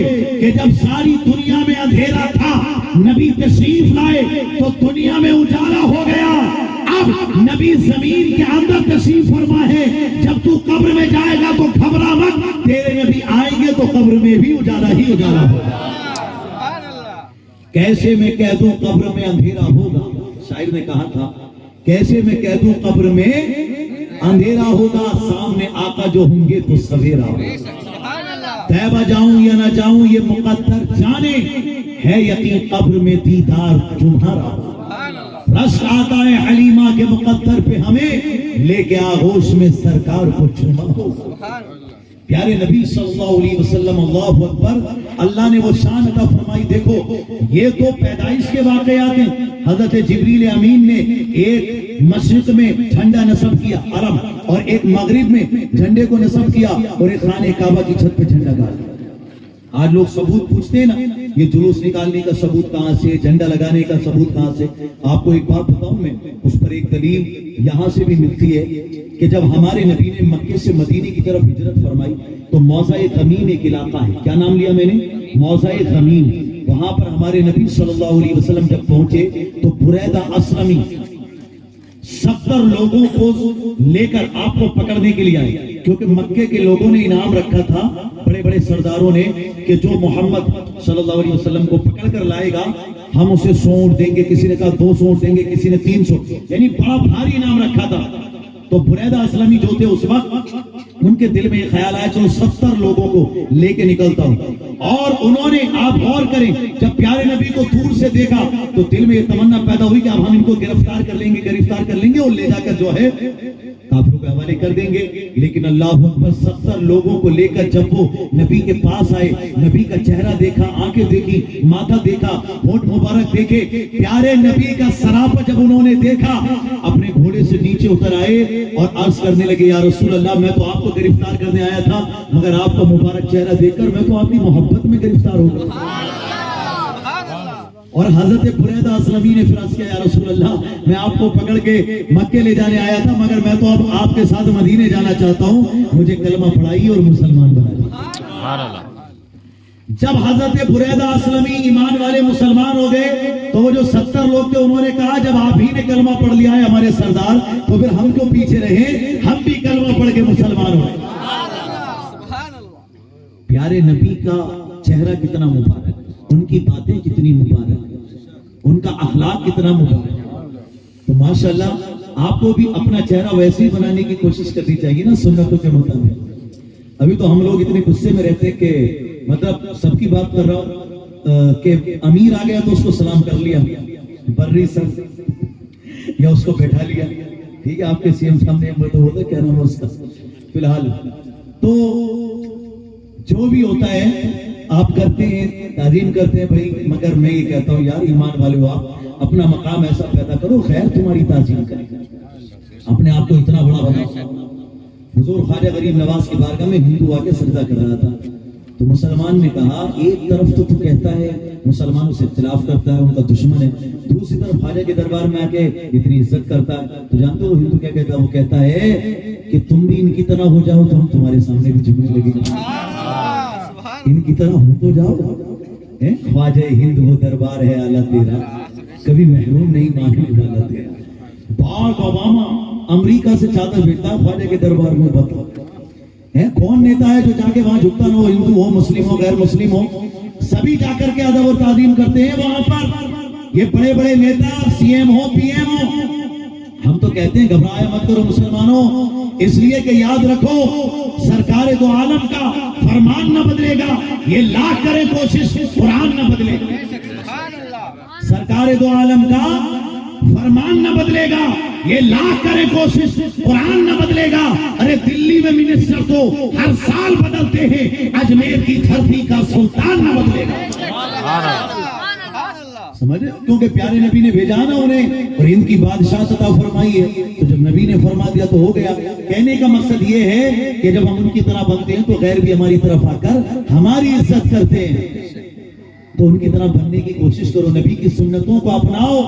کہ جب ساری دنیا میں اندھیرا تھا, نبی تشریف لائے تو دنیا میں اجالا ہو گیا. اب نبی زمین کے اندر تشریف فرما ہے, جب تو قبر میں جائے گا تو گھبرا مت, تیرے نبی آئیں گے تو قبر میں بھی اجالا ہی اجالا ہوگا. کیسے میں کہہ دوں قبر میں اندھیرا ہوگا؟ شاعر نے کہا تھا کیسے میں کہہ دوں قبر میں اندھیرا ہوگا سامنے آقا جو ہوں گے تو سویرا طیبہ جاؤں یا نہ جاؤں یہ مقدر جانے ہے یقین قبر میں دیدار تمہارا رشک آتا ہے حلیمہ کے مقدر پہ ہمیں لے کے آغوش میں سرکار کو چوما ہو پیارے نبی صلی اللہ علیہ وسلم اللہ اکبر اللہ نے وہ شان عطا فرمائی دیکھو یہ تو پیدائش کے واقعات ہیں حضرت جبریل امین نے ایک مشرق میں جھنڈا نصب کیا علم اور ایک مغرب میں جھنڈے کو نصب کیا اور ایک خانہ کعبہ کی چھت پہ جھنڈا گاڑا آج لوگ ثبوت پوچھتے ہیں نا یہ جلوس نکالنے کا ثبوت کہاں سے جھنڈا لگانے کا ثبوت کہاں سے آپ کو ایک بات بتاؤں میں اس پر ایک دلیل یہاں سے بھی ملتی ہے کہ جب ہمارے نبی نے مکے سے مدینے کی طرف ہجرت فرمائی تو موضع غمیم ایک علاقہ ہے کیا نام لیا میں نے موضع غمیم وہاں پر ہمارے نبی صلی اللہ علیہ وسلم جب پہنچے تو بریدہ اسلمی 70 لوگوں کو لے کر آپ کو پکڑنے کے لیے آئے کیونکہ مکے کے لوگوں نے انعام رکھا تھا بڑے بڑے سرداروں نے کہ جو محمد صلی اللہ علیہ وسلم کو پکڑ کر لائے گا ہم اسے 100 اونٹ دیں گے کسی نے کہا 200 اونٹ دیں گے کسی نے 300 یعنی بڑا بھاری انعام رکھا تھا تو بریدہ اسلمی جو تھے اس وقت ان کے دل میں یہ خیال آیا چلو 70 لوگوں کو لے کے نکلتا ہوں اور انہوں نے آپ غور کریں جب پیارے نبی کو دور سے دیکھا تو دل میں یہ تمنا پیدا ہوئی کہ اب ہم ان کو گرفتار کر لیں گے اور لے جا کر جو ہے کافروں کے حوالے کر دیں گے لیکن اللہ اکبر 70 لوگوں کو لے کر جب وہ نبی کے پاس آئے نبی کا چہرہ دیکھا آنکھیں دیکھی ماتھا دیکھا ہونٹ مبارک دیکھے پیارے نبی کا سراپا جب انہوں نے دیکھا اپنے گھوڑے سے نیچے اتر آئے اور عرض کرنے لگے یا رسول اللہ میں تو آپ کو گرفتار کرنے آیا تھا مگر آپ کا مبارک چہرہ دیکھ کر میں تو آپ کی محبت میں گرفتار ہو گیا اور حضرت بریدہ اسلمی نے پھر عرض کیا یا رسول اللہ میں آپ کو پکڑ کے مکے لے جانے آیا تھا مگر میں تو اب آپ کے ساتھ مدینے جانا چاہتا ہوں مجھے کلمہ پڑھائیے اور مسلمان بنائیے جب حضرت بریدہ اسلمی ایمان والے مسلمان ہو گئے تو وہ جو 70 لوگ تھے انہوں نے کہا جب آپ ہی نے کلمہ پڑھ لیا ہے ہمارے سردار تو پھر ہم کیوں پیچھے رہے ہم بھی کلمہ پڑھ کے مسلمان ہوئے پیارے نبی کا چہرہ کتنا مبارک ان کی باتیں کتنی مبارک ان کا اخلاق کتنا مبارک تو ماشاءاللہ آپ کو بھی اپنا چہرہ ویسے ہی بنانے کی کوشش کرنی چاہیے نا سنتوں کے مطابق ابھی تو ہم لوگ اتنے غصے میں رہتے ہیں کہ مطلب سب کی بات کر رہا ہوں کہ امیر آ گیا تو اس کو سلام کر لیا بری سر یا اس کو بیٹھا لیا ٹھیک ہے آپ کے سی ایم سامنے تو ہوتا ہے کیا نام ہے اس کا فی الحال تو جو بھی ہوتا ہے آپ کرتے ہیں تعظیم کرتے ہیں بھائی مگر میں یہ کہتا ہوں یار ایمان والے ہو آپ اپنا مقام ایسا پیدا کرو خیر تمہاری تعظیم کرے اپنے آپ کو اتنا بڑا بناؤ حضور خواجہ غریب نواز کی بارگاہ میں ہندو آ کے سجدہ کر رہا تھا تو مسلمان نے کہا ایک طرف تو کہتا ہے مسلمانوں سے اختلاف کرتا ہے ان کا دشمن ہے دوسری طرف خواجہ کے دربار میں آ کے اتنی عزت کرتا ہے تو جانتے ہو ہندو کیا کہتا ہے وہ کہتا ہے کہ تم بھی ان کی طرح ہو جاؤ تو ہم تمہارے سامنے بھی جھکنے لگے ان کی طرح ہو تو جاؤ خواجہ ہند وہ دربار ہے اعلیٰ تیرا کبھی محروم نہیں مانگنے والا تیرا باراک اوباما امریکہ سے چادر بھیجتا خواجہ کے دربار میں بتاؤ کون نیتا ہے جو جا کے وہاں جھکتا نہ ہو ہندو ہو مسلم ہو غیر مسلم ہو سبھی جا کر کے ادب اور تعظیم کرتے ہیں وہاں پر یہ بڑے بڑے نیتا سی ایم ہو پی ایم ہو ہم تو کہتے ہیں گھبرایا مت کرو مسلمانوں اس لیے کہ یاد رکھو سرکار دو عالم کا فرمان نہ بدلے گا یہ لاکھ کرے کوشش قرآن نہ بدلے گا سرکار دو عالم کا فرمان نہ بدلے گا یہ لاکھ کرے کوشش قرآن نہ بدلے گا ارے دلی میں منسٹر تو ہر سال بدلتے ہیں اجمیر کی دھرتی کا سلطان نہ بدلے گا سمجھے کیونکہ پیارے نبی نے بھیجا نا انہیں اور ان کی بادشاہ عطا فرمائی ہے تو جب نبی نے فرما دیا تو ہو گیا کہنے کا مقصد یہ ہے کہ جب ہم ان کی طرح بنتے ہیں تو غیر بھی ہماری طرف آ کر ہماری عزت کرتے ہیں تو ان کی طرح بننے کی کوشش کرو نبی کی سنتوں کو اپناؤ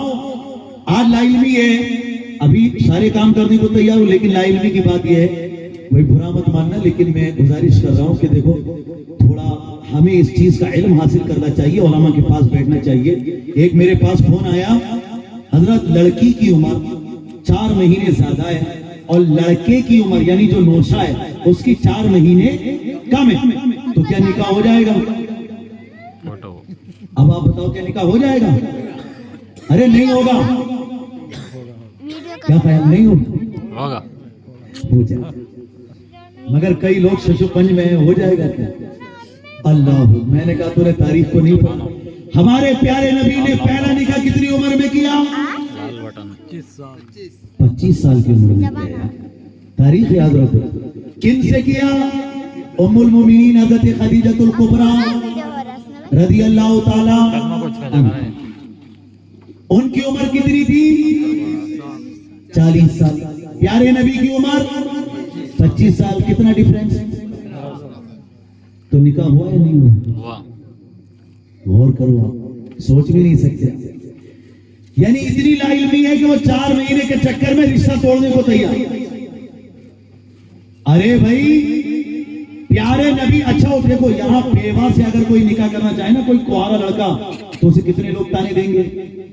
آج لا علمی ہے ابھی سارے کام کرنے کو تیار ہو لیکن لا علمی کی بات یہ ہے وہی برا مت ماننا لیکن میں گزارش کر رہا ہوں کہ دیکھو تھوڑا ہمیں اس چیز کا علم حاصل کرنا چاہیے علماء کے پاس بیٹھنا چاہیے ایک میرے پاس فون آیا حضرت لڑکی کی عمر 4 مہینے زیادہ ہے اور لڑکے کی عمر یعنی جو نوشہ ہے اس کی 4 مہینے کم ہے تو کیا نکاح ہو جائے گا اب آپ بتاؤ کیا نکاح ہو جائے گا ارے نہیں ہوگا کیا خیال نہیں ہوگا؟ ہو جائے، مگر کئی لوگ ششو پنج میں ہو جائے گا کیا؟ اللہ، میں نے کہا تو نے تاریخ کو نہیں پڑھا. ہمارے پیارے نبی نے پہلا نکاح کتنی عمر میں کیا؟ 25 سال کی عمر میں کیا. تاریخ یاد رکھو. کن سے کیا؟ ام المومنین حضرت خدیجہ الکبریٰ رضی اللہ تعالی. ان کی عمر کتنی تھی؟ 40 سال. پیارے نبی کی عمر 25 سال. کتنا ڈیفرنس؟ تو نکاح ہوا یا نہیں ہوا؟ غور کرو، آپ سوچ بھی نہیں سکتے. یعنی اتنی لا علمی ہے کہ وہ 4 مہینے کے چکر میں رشتہ توڑنے کو تیار. ارے بھائی پیارے نبی. اچھا دیکھو، یہاں بیوہ سے اگر کوئی نکاح کرنا چاہے نا، کوئی کوارا لڑکا، تو اسے کتنے لوگ تانے دیں گے؟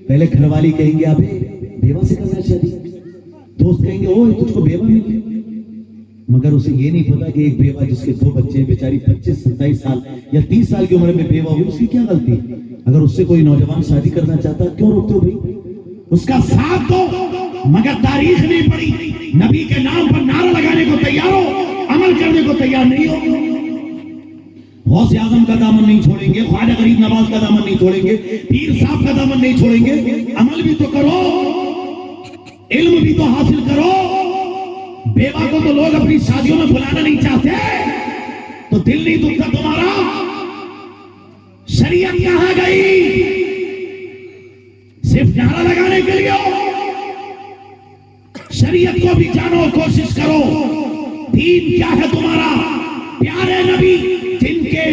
پہلے گھر والی کہیں گے ابے بیوہ سے کرنا شادی، دوست کہیں گے اوہ تجھ کو بیوہ ملی. مگر اسے یہ نہیں پتا کہ ایک بیوہ جس کے 2 بچے ہیں، بیچاری 25-27 سال یا 30 سال کی عمر میں بیوہ ہوئی، اس کی کیا غلطی؟ اگر اس سے کوئی نوجوان شادی کرنا چاہتا کیوں روکتے ہو بھائی؟ اس کا ساتھ دو. مگر تاریخ نہیں پڑھی، نبی کے نام پر نعرہ لگانے کو تیار ہو، عمل کرنے کو تیار نہیں ہو. غوث اعظم کا دامن نہیں چھوڑیں گے، خواجہ غریب نواز کا دامن نہیں چھوڑیں گے، پیر صاحب کا دامن نہیں چھوڑیں گے. عمل بھی تو کرو، علم بھی تو حاصل کرو. بیوہ کو تو لوگ اپنی شادیوں میں بلانا نہیں چاہتے، تو دل نہیں دکھتا تمہارا؟ شریعت کہاں گئی؟ صرف نعرہ لگانے کے لیے ہو؟ شریعت کو بھی جانو، کوشش کرو. دین کیا ہے تمہارا؟ پیارے نبی جن کے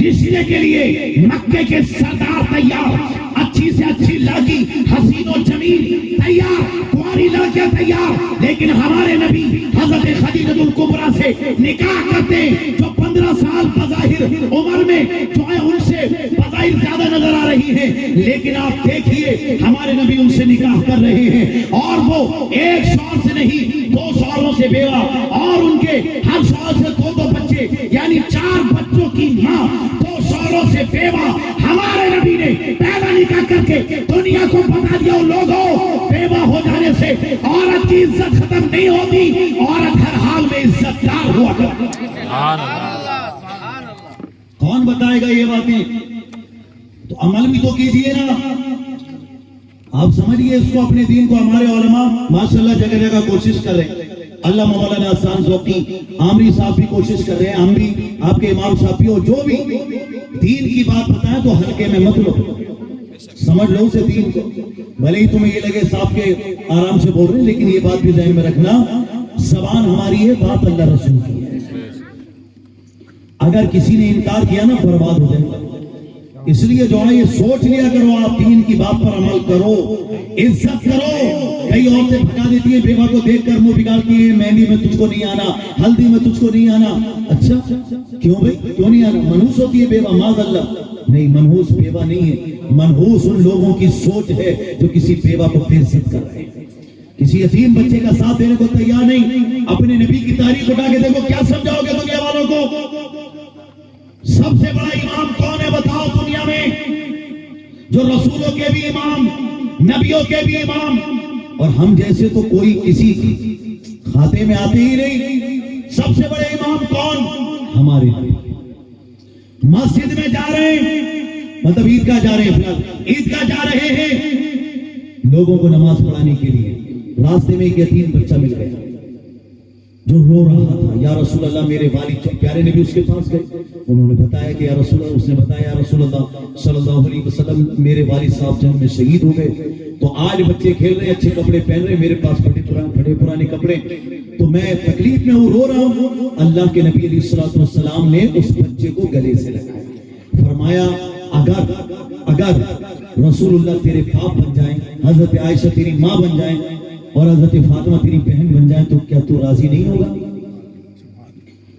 رشتے کے لیے مکے کے سردار تیار، اچھی سے اچھی لڑکی، حسین و جمیل تیار، کنواری لڑکیاں تیار، لیکن ہمارے نبی حضرت خدیجہ الکبریٰ سے نکاح کرتے جو 15 سال بظاہر عمر میں جو ہے ان سے بظاہر زیادہ نظر آ رہی ہیں، لیکن آپ دیکھیے ہمارے نبی ان سے نکاح کر رہے ہیں، اور وہ ایک شوہر سے نہیں 2 شوہروں سے بیوہ، اور ان کے ہر شوہر سے 2 بچے، یعنی 4 بچوں کی ماں، 2 شوہروں سے بیوہ. ہمارے نبی نے پہلا نکاح کر کے دنیا کو بتا دیا لوگوں، بیوہ ہو جانے سے عورت کی عزت ختم نہیں ہوتی، عورت ہر حال میں عزت دار ہوا کرتی. کون بتائے گا یہ باتیں؟ تو عمل بھی تو کیجئے نا. آپ سمجھئے اس کو، اپنے دین کو. ہمارے علماء ماشاءاللہ جگہ جگہ کوشش کر رہے ہیں. اللہ مولانا احسان ذوقی عامری صاحب بھی کوشش کر رہے ہیں، ہم بھی، آپ کے امام صاحب بھی، اور جو بھی دین کی بات بتائیں تو ہلکے میں مت لو، سمجھ لو اسے دین کو. بھلے ہی تمہیں یہ لگے صاحب کے آرام سے بول رہے ہیں، لیکن یہ بات بھی ذہن میں رکھنا، زبان ہماری ہے، بات اللہ رسول کی ہے. اگر کسی نے انکار کیا نا، برباد ہو جائے گا. اس لیے جو ہے یہ سوچ لیا کرو، آپ دین کی بات پر عمل کرو، عزت کرو. کئی عورتیں بھگا دیتی ہیں بیوہ کو دیکھ کر، منہ بگاڑتی ہیں، مہندی میں تجھ کو نہیں آنا، ہلدی میں تجھ کو نہیں آنا. اچھا کیوں بھائی، کیوں نہیں آنا؟ منحوس ہوتی ہے بیوہ؟ معاذ اللہ. نہیں، منحوس بیوہ نہیں ہے، منحوس ان لوگوں کی سوچ ہے جو کسی بیوہ کو بے عزت کر رہے ہیں، کسی یتیم بچے کا ساتھ دینے کو تیار نہیں. اپنے نبی کی تاریخ اٹھا کے دیکھو، کیا سمجھاؤ گے دنیا والوں کو؟ سب سے بڑا امام کون ہے بتاؤ دنیا میں؟ جو رسولوں کے بھی امام، نبیوں کے بھی امام، اور ہم جیسے تو کوئی کسی کھاتے میں آتے ہی نہیں. سب سے بڑے امام کون؟ ہمارے نبی. مسجد میں جا رہے ہیں، مطلب عیدگاہ جا رہے ہیں، عیدگاہ جا رہے ہیں لوگوں کو نماز پڑھانے کے لیے. راستے میں ایک یتیم بچہ مل گیا جو رو رہا تھا. یا رسول اللہ میرے والد. پیارے نبی اس کے پاس گئے، انہوں نے بتایا کہ یا رسول اللہ، اس نے بتایا یا رسول اللہ صلی اللہ علیہ وسلم میرے والد صاحب جنگ میں شہید ہو گئے، تو آج بچے کھیل رہے، اچھے کپڑے پہن رہے، میرے پاس پھٹے پرانے کپڑے، تو میں تکلیف میں ہوں، رو رہا ہوں. اللہ کے نبی علیہ الصلوۃ والسلام نے اس بچے کو گلے سے لگایا، فرمایا اگر رسول اللہ تیرے باپ بن جائیں، حضرت عائشہ تیری ماں بن جائیں، اور حضرت فاطمہ تیری بہن بن جائیں، تو کیا تو راضی نہیں ہوگا؟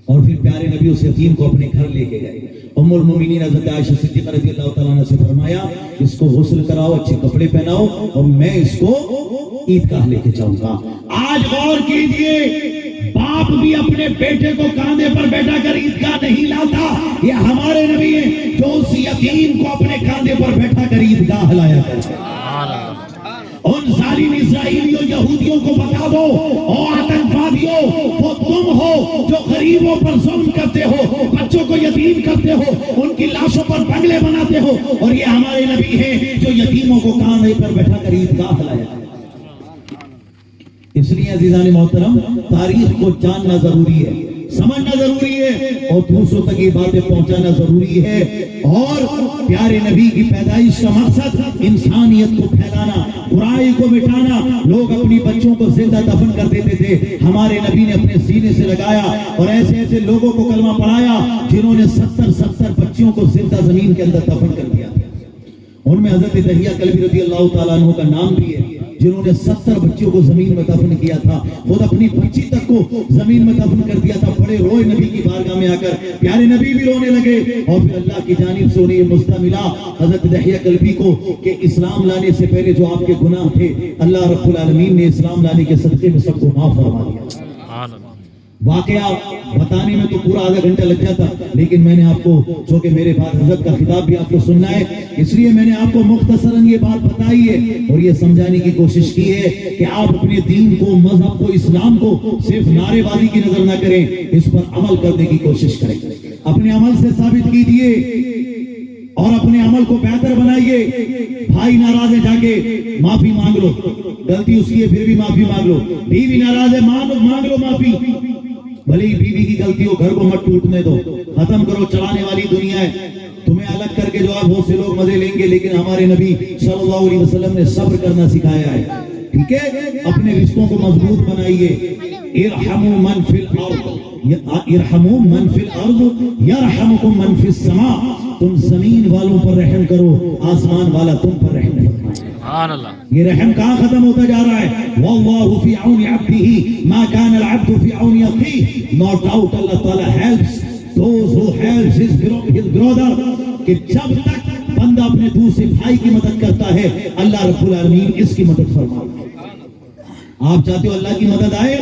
اور پھر پیارے نبی اس یتیم کو اپنے گھر لے کے گئے. ام المومنین حضرت عائشہ صدیقہ رضی اللہ تعالیٰ عنہ سے فرمایا اس کو غسل کراؤ، اچھے کپڑے پہناؤ، اور میں اس کو عیدگاہ لے کے جاؤں گا. آج غور کیجئے، باپ بھی اپنے بیٹے کو کاندھے پر بیٹھا کر عیدگاہ نہیں لاتا. یہ ہمارے نبی ہیں جو اس یتیم کو اپنے کاندھے پر بیٹھا کر عیدگاہ لایا کرتے. ان ظالم اسرائیلیوں یہودیوں کو بتا دو، او آتنکوادیوں، وہ تم ہو جو غریبوں پر ظلم کرتے ہو، بچوں کو یتیم کرتے ہو، ان کی لاشوں پر بنگلے بناتے ہو، اور یہ ہمارے نبی ہیں جو یتیموں کو کاندھے پر بٹھا کر عیدگاہ لایا۔ اس لیے عزیزان محترم، تاریخ کو جاننا ضروری ہے، سمجھنا ضروری ہے، اور دوسروں تک یہ باتیں پہنچانا ضروری ہے۔ اور پیارے نبی کی پیدائش کا مقصد انسانیت کو پھیلانا، برائی کو مٹانا۔ لوگ اپنی بچوں کو زندہ دفن کر دیتے تھے، ہمارے نبی نے اپنے سینے سے لگایا اور ایسے ایسے لوگوں کو کلمہ پڑھایا جنہوں نے 70 بچیوں کو زندہ زمین کے اندر دفن کر دیا۔ ان میں حضرت دہیہ کلبی رضی اللہ تعالیٰ عنہ کا نام بھی ہے، جنہوں نے 70 بچیوں کو زمین میں دفن کیا تھا، خود اپنی بچی تک کو زمین میں دفن کر دیا تھا۔ بڑے روئے نبی کی بارگاہ میں آ کر، پیارے نبی بھی رونے لگے، اور پھر اللہ کی جانب سے انہیں یہ مژدہ ملا حضرت دہیہ کلبی کو کہ اسلام لانے سے پہلے جو آپ کے گناہ تھے، اللہ رب العالمین نے اسلام لانے کے صدقے میں سب کو معاف فرما دیا۔ واقعہ بتانے میں تو پورا آدھا گھنٹہ لگ جاتا، لیکن میں نے آپ کو، چونکہ میرے بعد حضرت کا خطاب بھی آپ کو سننا ہے، اس لیے میں نے آپ کو مختصراً یہ بات بتائی ہے اور یہ سمجھانے کی کوشش کی ہے کہ آپ اپنے دین کو، مذہب کو، اسلام کو صرف نعرے بازی کی نظر نہ کریں، اس پر عمل کرنے کی کوشش کریں، اپنے عمل سے ثابت کیجئے اور اپنے عمل کو بہتر بنائیے۔ بھائی ناراض ہے، جا کے معافی مانگ لو، غلطی اس کی ہے پھر بھی معافی مانگ لو۔ بیوی ناراض ہے، مانگ لو معافی، بھلے ہی بیوی کی غلطی ہو، گھر کو مت ٹوٹنے دو، ختم کرو، چلانے والی دنیا ہے، تمہیں الگ کر کے جو آپ بہت سے لوگ مزے لیں گے، لیکن ہمارے نبی صلی اللہ علیہ وسلم نے صبر کرنا سکھایا ہے، ٹھیک ہے؟ اپنے رشتوں کو مضبوط بنائیے۔ ارحموا من فی الارض، ارحموا من فی الارض یرحمکم من فی السماء، تم زمین والوں پر رحم کرو، آسمان والا تم پر رحم فرمائے۔ سبحان اللہ۔ یہ رحم کہاں ختم ہوتا جا رہا ہے؟ واللہ فی عون عبدہ ما کان العبد فی عون اخیہ، نو ڈاؤٹ اللہ تعالی helps those who helps his brother, کہ جب تک بندہ اپنے دوسرے بھائی کی مدد کرتا ہے، اللہ رب العالمین اس کی مدد فرماتا ہے۔ آپ چاہتے ہو اللہ کی مدد آئے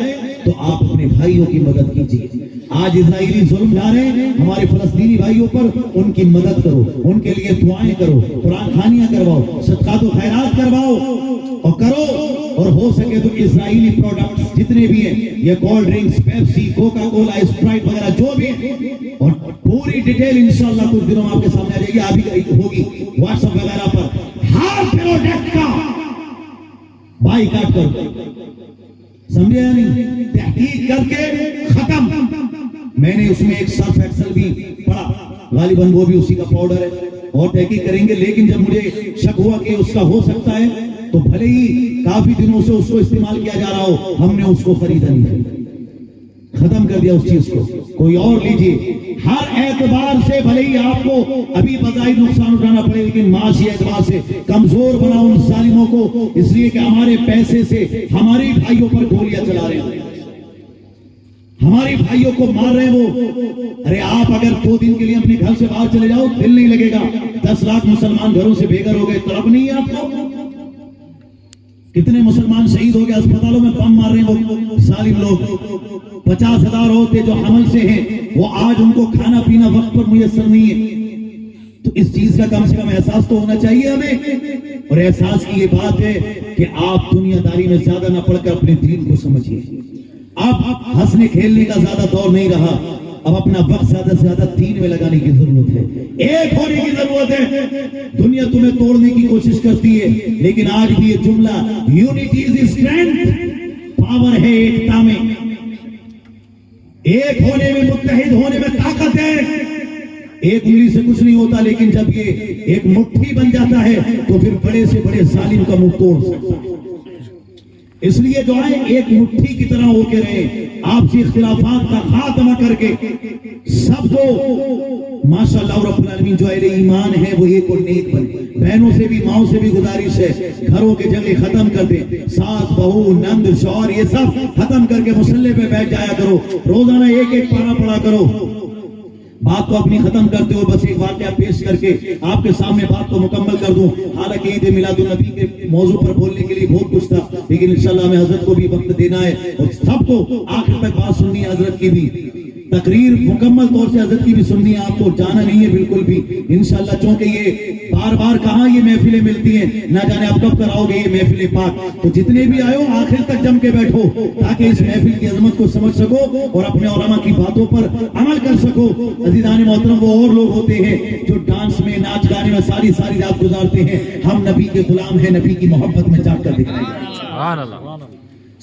تو آپ اپنے بھائیوں کی مدد کیجیے۔ آج اسرائیلی ظلم ڈھا رہے ہیں ہمارے فلسطینی بھائیوں پر، ان کی مدد کرو، ان کے لیے دعائیں کرو، قرآن خوانیاں کرواؤ، صدقات و خیرات کرواؤ، اور کرو، اور ہو سکے تو اسرائیلی پروڈکٹس جتنے بھی ہیں، یہ cold drinks, Pepsi, Coca Cola, Sprite وغیرہ جو بھی ہیں، اور پوری ڈیٹیل انشاءاللہ کچھ دنوں میں آپ کے سامنے آ جائے گی، ابھی ہوگی واٹس ایپ وغیرہ پر، ہر پروڈکٹ کا بائیکاٹ کرو، سمجھے یا نہیں؟ تحقیق کر کے ختم۔ میں نے اس میں ایک سرف ایکسل بھی پڑھا، غالباً وہ بھی اسی کا پاؤڈر ہے، اور تحقیق کریں گے، لیکن جب مجھے شک ہوا کہ اس کا ہو سکتا ہے، تو بھلے ہی کافی دنوں سے اس کو استعمال کیا جا رہا ہو، ہم نے اس کو خریدا نہیں، ختم کر دیا اس چیز کو، کوئی اور لیجئے۔ ہر اعتبار سے بھلے ہی آپ کو ابھی بظاہر نقصان اٹھانا پڑے، لیکن معاشی اعتبار سے کمزور بناؤ ان ظالموں کو، اس لیے کہ ہمارے پیسے سے ہمارے بھائیوں پر گولیاں چلا رہے ہیں، ہمارے بھائیوں کو مار رہے ہیں وہ۔ ارے آپ اگر 2 دن کے لیے اپنے گھر سے باہر چلے جاؤ، دل نہیں لگے گا۔ 10 لاکھ مسلمان گھروں سے بے گھر ہو گئے، تڑپ نہیں ہے آپ کو؟ کتنے مسلمان شہید ہو گئے، اسپتالوں میں بم مار رہے ہیں وہ ظالم لوگ۔ 50,000 عورتیں جو حمل سے ہیں، وہ آج ان کو کھانا پینا وقت پر میسر نہیں ہے۔ تو اس چیز کا کم سے کم احساس تو ہونا چاہیے ہمیں، اور احساس کی یہ بات ہے کہ آپ دنیا داری میں زیادہ نہ پڑھ کر اپنے دین کو سمجھیے۔ اب ہنسنے کھیلنے کا زیادہ دور نہیں رہا، اب اپنا وقت زیادہ سے زیادہ دین میں لگانے کی ضرورت ہے، ایک ہونے کی ضرورت ہے۔ دنیا تمہیں توڑنے کی کوشش کرتی ہے، لیکن آج بھی یہ جملہ یونٹی از اسٹرینتھ، پاور ہے ایکتا میں، ایک ہونے میں، متحد ہونے میں طاقت ہے۔ ایک انگلی سے کچھ نہیں ہوتا، لیکن جب یہ ایک مٹھی بن جاتا ہے تو پھر بڑے سے بڑے ظالم کا منہ توڑ سکتا ہے۔ اس لیے جو ہے ایک مٹھی کی طرح ہو کے رہے، آپسی اختلافات کا خاتمہ کر کے سب کو ماشاءاللہ رب العالمین جو اہل ایمان ہے وہ ایک اور نیک بنے۔ بہنوں سے بھی، ماؤں سے بھی گزارش ہے، گھروں کے جھگڑے ختم کر دیں، ساس بہو نند شوہر یہ سب ختم کر کے مصلی پہ بیٹھ جایا کرو، روزانہ ایک ایک پارہ پڑھا کرو۔ بات کو اپنی ختم کرتے ہو، بس ایک واقعہ پیش کر کے آپ کے سامنے بات کو مکمل کر دوں۔ حالانکہ عید میلاد النبی کے موضوع پر بولنے کے لیے بہت کچھ تھا، لیکن انشاءاللہ ہمیں حضرت کو بھی وقت دینا ہے اور سب کو آخر تک بات سننی ہے حضرت کی بھی۔ تقریر مکمل طور سے حضرت کی بھی سننی ہے، آپ کو جانا نہیں ہے بالکل بھی انشاءاللہ، چونکہ یہ بار بار کہاں یہ محفلیں ملتی ہیں، نہ جانے آپ کب کراؤ گے یہ محفل پاک. تو جتنے بھی آئے ہو آخر تک جم کے بیٹھو تاکہ اس محفل کی عظمت کو سمجھ سکو اور اپنے علماء کی باتوں پر عمل کر سکو. عزیزان محترم، وہ اور لوگ ہوتے ہیں جو ڈانس میں ناچ گانے میں ساری رات گزارتے ہیں، ہم نبی کے غلام ہیں، نبی کی محبت میں جا کر دکھائیں گے. سبحان اللہ.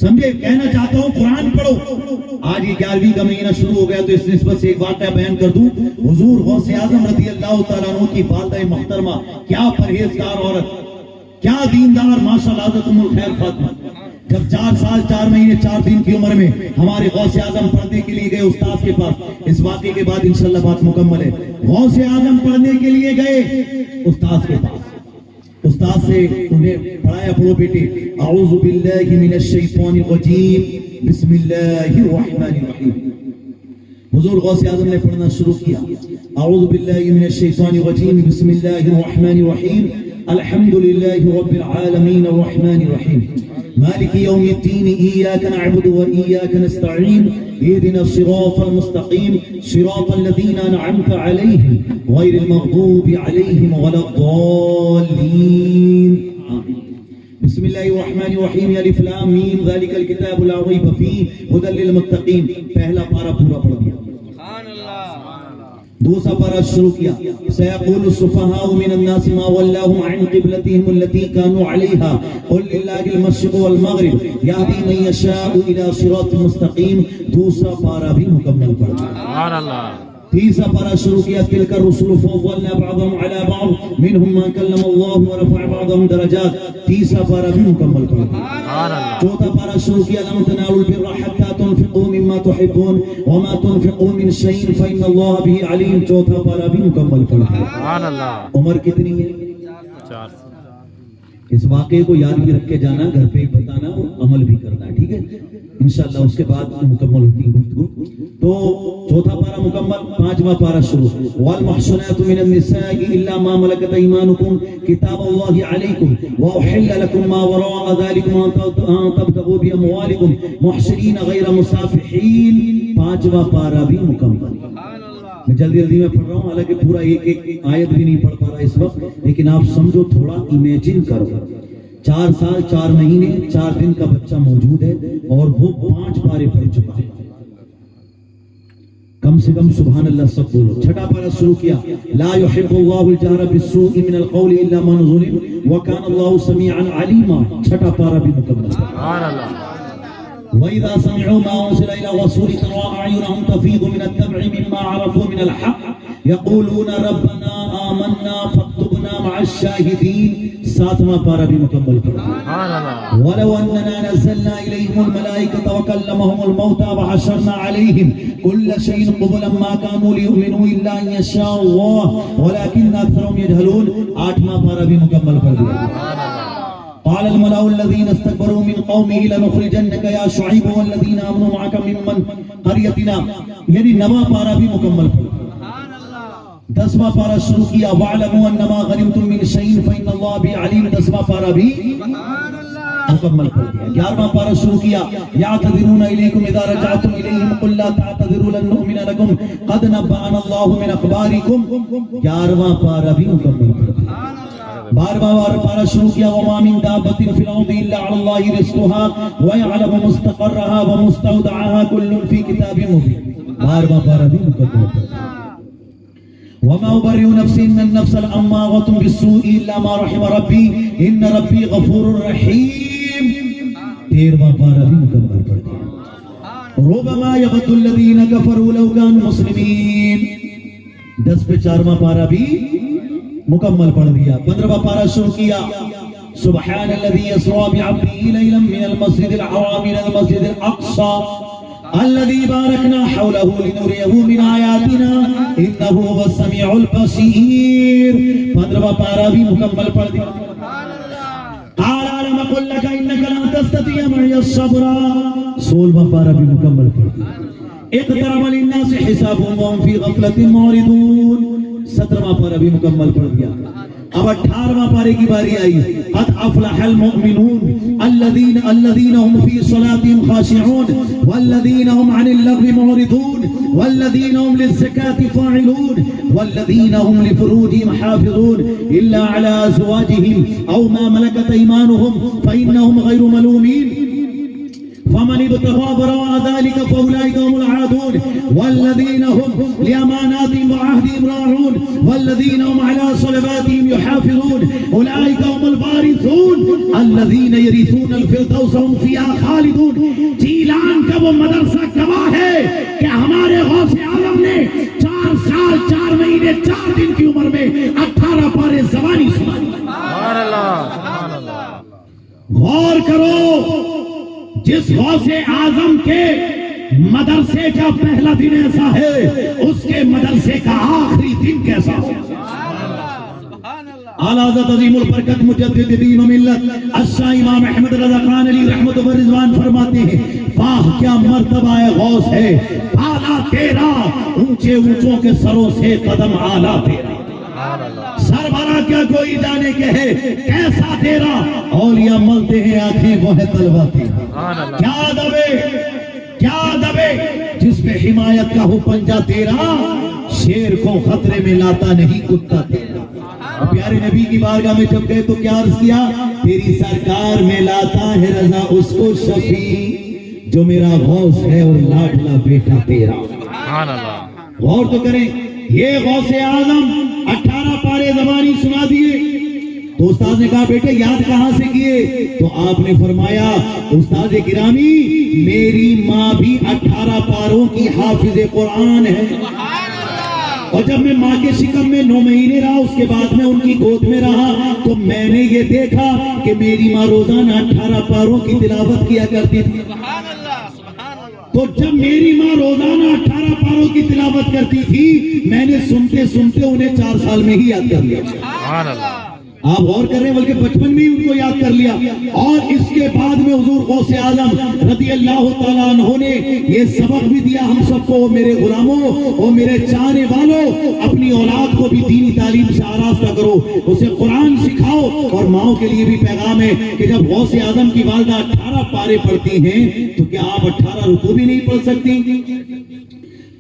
سمجھے؟ کہنا چاہتا ہوں قرآن پڑھو. آج یہ 11ویں کا مہینہ شروع ہو گیا تو اس نسبت سے ایک واقعہ بیان کر دوں. حضور غوث اعظم رضی اللہ تعالیٰ عنہ کی والدہ محترمہ کیا پرہیزگار عورت، کیا دیندار، ماشاءاللہ جزاکم الخیر فاطمہ. جب 4 سال 4 مہینے 4 دن کی عمر میں ہمارے غوث اعظم پڑھنے کے لیے گئے استاد کے پاس، اس واقعے کے بعد انشاءاللہ بات مکمل ہے. غوث اعظم پڑھنے کے لیے گئے استاد کے پاس، استاد سے انہیں پڑھایا، پڑھو بیٹے، اعوذ باللہ من الشیطان الرجیم بسم اللہ الرحمن الرحیم. حضور غوث اعظم نے پڑھنا شروع کیا، اعوذ باللہ من الشیطان الرجیم بسم اللہ الرحمن الرحیم الحمد للہ رب العالمین الرحمن الرحیم مالک یوم الدین ایاک نعبد و ایاک نستعین اهدنا الصراط المستقیم صراط الذین انعمت علیہم غیر المغضوب علیہم ولا الضالین. بسم اللہ الرحمن الرحیم الف لام میم ذالک الکتاب لا ریب فیہ ھدی للمتقین. پہلا پارہ پورا پڑھ دیا. دوسرا پارہ شروع کیا، سیقول السفہاء من الناس ما ولاهم عن قبلتهم التي كانوا عليها قل لله المشرق والمغرب يهدي من يشاء الى صراط مستقیم. دوسرا پارہ بھی مکمل پڑھ دیا. سبحان اللہ. تیسرا پارہ شروع کیا، تلک الرسل فضلنا بعضهم على بعض منهم من كلم الله ورفع بعضهم درجات. تیسرا پارہ بھی مکمل پڑھ دیا. سبحان اللہ. چوتھا پارہ شروع کیا، لن تنالوا البر حتى تنفقوا مما تحبون وما تنفقوا من شيء فإن الله به عليم. چوتھا پارہ بھی مکمل پڑھ دیا. سبحان اللہ. عمر کتنی ہے؟ 4. اس واقعے کو یاد بھی رکھ کے جانا، گھر پہ بتانا اور عمل بھی کرنا ہے، ٹھیک ہے؟ انشاءاللہ اس کے بعد مکمل ہوتی ہے گفتگو. تو چوتھا پارہ مکمل. پانچواں پارہ شروع، والمحصنات من النساء الا ما ملكت ايمانكم كتاب الله عليكم واحل لكم ما وراء ذلكم ان تبتغوا باموالكم محسنين غير مسافحين. پانچواں پارہ بھی مکمل. میں جلدی میں پڑھ رہا ہوں، حالانکہ پورا ایک آیت بھی نہیں پڑھ پا رہا اس وقت، لیکن آپ سمجھو، تھوڑا امیجن کرو. 4 سال 4 مہینے 4 دن کا بچہ موجود ہے اور وہ 5 پارے پڑھ چکا ہے. کم سے کم سبحان اللہ سب بولو. چھٹا پارہ شروع کیا، لا يحب الله الجهر بالسوء من القول الا من ظلم وكان الله سميعا عليما. چھٹا پارہ بھی مکمل. سبحان اللہ. وَإِذَا سَمِعُوا مَا أُنزِلَ إِلَى الرَّسُولِ تَرَىٰ أَعْيُنَهُمْ تَفِيضُ مِنَ الدَّمْعِ مِمَّا عَرَفُوا مِنَ الْحَقِّ يَقُولُونَ رَبَّنَا آمَنَّا فَاكْتُبْنَا مَعَ الشَّاهِدِينَ. ساتواں پارہ بھی مکمل. وَلَوْ أَنَّنَا نَزَّلْنَا إِلَيْهِمُ الْمَلَائِكَةَ وَكَلَّمَهُمُ الْمَوْتَىٰ وَحَشَرْنَا عَلَيْهِمْ كُلَّ شَيْءٍ قُبُلًا مَا كَانُوا لِيُؤْمِنُوا إِلَّا أَن يَشَاءَ اللَّهُ وَلَٰكِنَّ أَكْثَرَهُمْ يَجْهَلُونَ. آٹھواں پارہ بھی مکمل کر دیا. قال الملأ الذين استكبروا من قومه لنخرجنك يا شعيب والذين آمنوا معك ممن قريتنا. یعنی 9واں پارہ بھی مکمل پڑھا. 10واں پارہ شروع کیا، واعلموا انما غنمتم من شيء فإن الله به عليم. 10واں پارہ بھی مکمل پڑھ دیا. 11واں پارہ شروع کیا، يعتذرون إليكم إذا رجعتم إليهم قل لا تعتذروا لن نؤمن لكم قد نبأنا الله من أخباركم. 11واں پارہ بھی مکمل پڑھ دیا. 12واں پارہ شروع کیا، وما من دابة في الأرض إلا على الله رزقها ويعلم مستقرها ومستودعها كل في كتاب مبين. 12واں پارہ بھی مکمل پڑھ دیا. وما أبرئ نفسي إن النفس لأمارة بالسوء إلا ما رحم ربي إن ربي غفور رحيم. 13واں پارہ بھی مکمل پڑھ دیا. ربما يود الذين كفروا لو كانوا مسلمين. 10 پہ 4واں پارہ بھی مکمل پڑھ دیا. 15واں پارہ شروع کیا، سبحان الذي يسرى بعبده ليلا من المسجد الحرام الى المسجد الاقصى الذي باركنا حوله لنريه من آياتنا انه هو السميع البصير. 15واں پارہ بھی مکمل پڑھ دیا. قال لم اقل لك انك لا تستطيع معي الصبر. 16واں پارہ بھی مکمل پڑھ دیا. اقترب للناس حسابهم وهم في غفلة معرضون. 17واں پارہ بھی مکمل پڑھ دیا. اب 18واں پارے کی باری آئی، قد افلح المؤمنون الذين هم في صلاتهم خاشعون والذين هم عن اللغو معرضون والذین هم للزکاة فاعلون والذین هم لفروجهم حافظون الا على ازواجهم او ما ملكت ايمانهم فانهم غير ملومين فمن ابتغى وراء ذلك فاولئك هم العادون والذين هم لاماناتهم وعهدهم راعون والذين هم على صلواتهم يحافظون اولئك هم الوارثون الذين يرثون الفردوس هم فيها خالدون. جیلان کا وہ مدرسہ گواہ ہے کہ ہمارے غوث اعظم نے 4 سال 4 مہینے 4 دن کی عمر میں 18 پارے زبانی سنائی. سبحان اللہ سبحان اللہ. غور کرو جس غوث اعظم کے مدرسے کا پہلا دن ایسا ہے اس کے مدرسے کا آخری دن کیسا ہو. اعلیٰ حضرت عظیم البرکت مجدد دین و ملت الشاہ امام احمد رضا خان علی رحمت و رضوان فرماتے ہیں واہ کیا مرتبہ غوث ہے اعلیٰ تیرا اونچے اونچوں کے سروں سے قدم اعلیٰ تیرا سربراہ کیا کوئی جانے کے ہے کیسا تیرا اولیاء ملتے ہیں آنکھیں وہ ہے تلوہ تیرا. کیا دبے جس پہ حمایت کا ہو پنجہ تیرا شیر کو خطرے میں لاتا نہیں کتا تیرا. پیارے نبی کی بارگاہ میں جب گئے تو کیا عرض کیا تیری سرکار میں لاتا ہے رضا اس کو شفیع جو میرا غوث ہے اور لاڈلا بیٹا تیرا. غور تو کریں یہ غوث اعظم 18 پارے زبانی سنا دیے تو استاد نے کہا بیٹے یاد کہاں سے کیے تو آپ نے فرمایا استاد گرامی میری ماں بھی 18 پاروں کی حافظ قرآن ہے اور جب میں ماں کے شکم میں 9 مہینے رہا اس کے بعد میں ان کی گود میں رہا تو میں نے یہ دیکھا کہ میری ماں روزانہ 18 پاروں کی تلاوت کیا کرتی تھی. تو جب میری ماں روزانہ 18 پاروں کی تلاوت کرتی تھی میں نے سنتے سنتے انہیں 4 سال میں ہی یاد کر لیا. آپ غور کر رہے ہیں بلکہ بچپن میں ہی ان کو یاد کر لیا. اور اس کے بعد میں حضور غوث اعظم رضی اللہ تعالیٰ عنہ نے یہ سبق بھی دیا ہم سب کو میرے غلاموں اور میرے چاہنے والوں اپنی اولاد کو بھی دینی تعلیم سے آراستہ کرو اسے قرآن سکھاؤ. اور ماؤں کے لیے بھی پیغام ہے کہ جب غوث اعظم کی والدہ 18 پارے پڑھتی ہیں تو کیا آپ 18 رکوع بھی نہیں پڑھ سکتی؟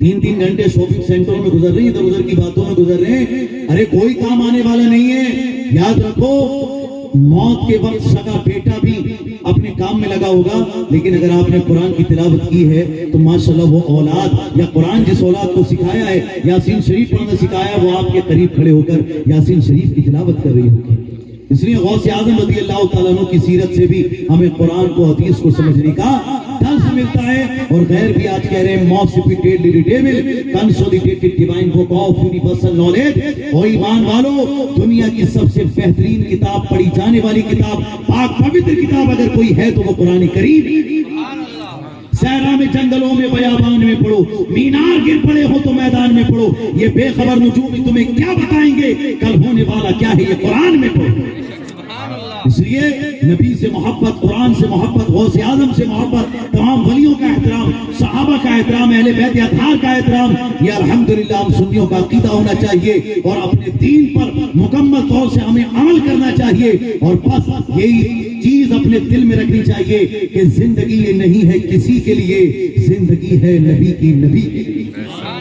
3 گھنٹے شاپنگ سینٹروں میں گزر رہی ہیں ادھر ادھر کی باتوں میں گزر رہے ہیں. ارے کوئی کام آنے والا نہیں ہے. یاد رکھو موت کے وقت سگا بیٹا بھی اپنے کام میں لگا ہوگا لیکن اگر آپ نے قرآن کی تلاوت کی ہے تو ماشاءاللہ وہ اولاد یا قرآن جس اولاد کو سکھایا ہے یاسین شریف پڑھنا سکھایا وہ آپ کے قریب کھڑے ہو کر یاسین شریف کی تلاوت کر رہی ہوگی. اس لیے غوث اعظم رضی اللہ تعالیٰ عنہ کی سیرت سے بھی ہمیں قرآن کو حدیث کو سمجھنے کا درس ملتا ہے. اور غیر بھی آج کہہ رہے ہیں most repeatedly readable consolidated divine book of universal knowledge. اور ایمان والو دنیا کی سب سے بہترین کتاب پڑھی جانے والی کتاب پاک پوتر کتاب اگر کوئی ہے تو وہ قرآن کریم. صحرا میں جنگلوں میں بیابان میں پڑھو مینار گر پڑے ہو تو میدان میں پڑھو یہ بے خبر نجوم تمہیں کیا بتائیں گے کل ہونے والا کیا ہے یہ قرآن میں پڑھو. اس لیے نبی سے محبت قرآن سے محبت غوث اعظم سے محبت تمام ولیوں کا احترام صحابہ کا احترام اہل بیت اطہار کا احترام یہ الحمدللہ ہم سنیوں کا عقیدہ ہونا چاہیے اور اپنے دین پر مکمل طور سے ہمیں عمل کرنا چاہیے. اور بس یہی چیز اپنے دل میں رکھنی چاہیے کہ زندگی یہ نہیں ہے کسی کے لیے زندگی ہے نبی کی نبی کے لیے.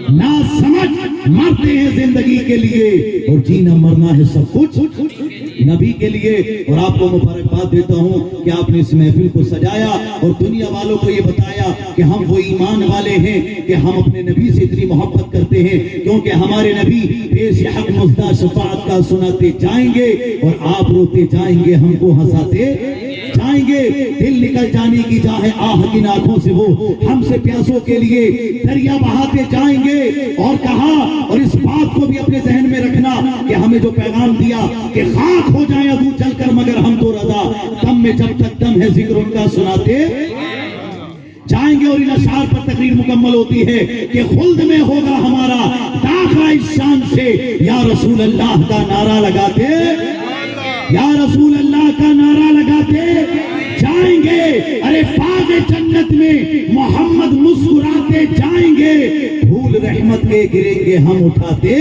نہ سمجھ مرتے ہیں زندگی کے لیے اور جینا مرنا ہے سب کچھ نبی کے لیے. اور آپ کو مبارکباد دیتا ہوں کہ آپ نے اس محفل کو سجایا اور دنیا والوں کو یہ بتایا کہ ہم وہ ایمان والے ہیں کہ ہم اپنے نبی سے اتنی محبت کرتے ہیں کیونکہ ہمارے نبی پیش حق مزدہ شفاعت کا سناتے جائیں گے اور آپ روتے جائیں گے ہم کو ہنساتے جائیں گے. دل نکل جانے کی چاہے آہ کی آنکھوں سے وہ ہم سے پیاسوں کے لیے دریا بہاتے جائیں گے. اور کہا اور اس بات کو بھی اپنے ذہن میں رکھنا کہ ہمیں جو پیغام دیا کہ خاک ہو جائیں ادو چل کر مگر ہم تو رضا دم میں جب تک دم ہے ذکر ان کا سناتے جائیں گے. اور ان اشعار پر تقریر مکمل ہوتی ہے کہ خلد میں ہوگا ہمارا داخلہ اس شان سے یا رسول اللہ کا نعرہ لگاتے یا رسول اللہ کا نعرہ لگاتے جائیں گے. ارے باغ جنت میں محمد مسکراتے جائیں گے دھول رحمت کے گریں گے ہم اٹھاتے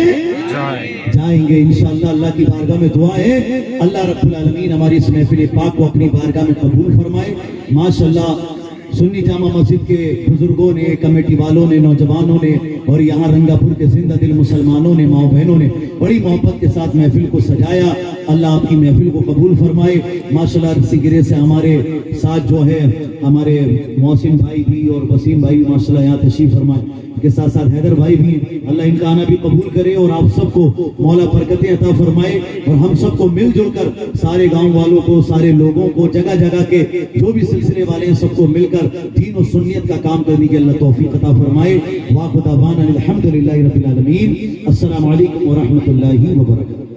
جائیں گے. انشاءاللہ اللہ کی بارگاہ میں دعا ہے اللہ رب العالمین ہماری اس محفل پاک کو اپنی بارگاہ میں قبول فرمائے. ماشاءاللہ سنی جامع مسجد کے بزرگوں نے، کمیٹی والوں نے، نوجوانوں نے اور یہاں رنگا پور کے زندہ دل مسلمانوں نے، ماؤں بہنوں نے بڑی محبت کے ساتھ محفل کو سجایا۔ اللہ آپ کی محفل کو قبول فرمائے۔ ماشاءاللہ اسی گرے سے ہمارے ساتھ جو ہے ہمارے محسن بھائی بھی اور وسیم بھائی بھی ماشاءاللہ یہاں تشریف فرمائے، ان کے ساتھ ساتھ حیدر بھائی بھی ہیں۔ اللہ ان کا آنا بھی قبول کرے اور آپ سب کو مولا برکتیں عطا فرمائے، اور ہم سب کو مل جل کر سارے گاؤں والوں کو، سارے لوگوں کو، جگہ جگہ کے جو بھی سلسلے والے ہیں سب کو مل کر دین و سنیت کا کام کرنے کی اللہ توفیق عطا فرمائے۔ وآخر دعوانا الحمدللہ رب العالمین۔ السلام علیکم ورحمۃ اللہ وبرکاتہ۔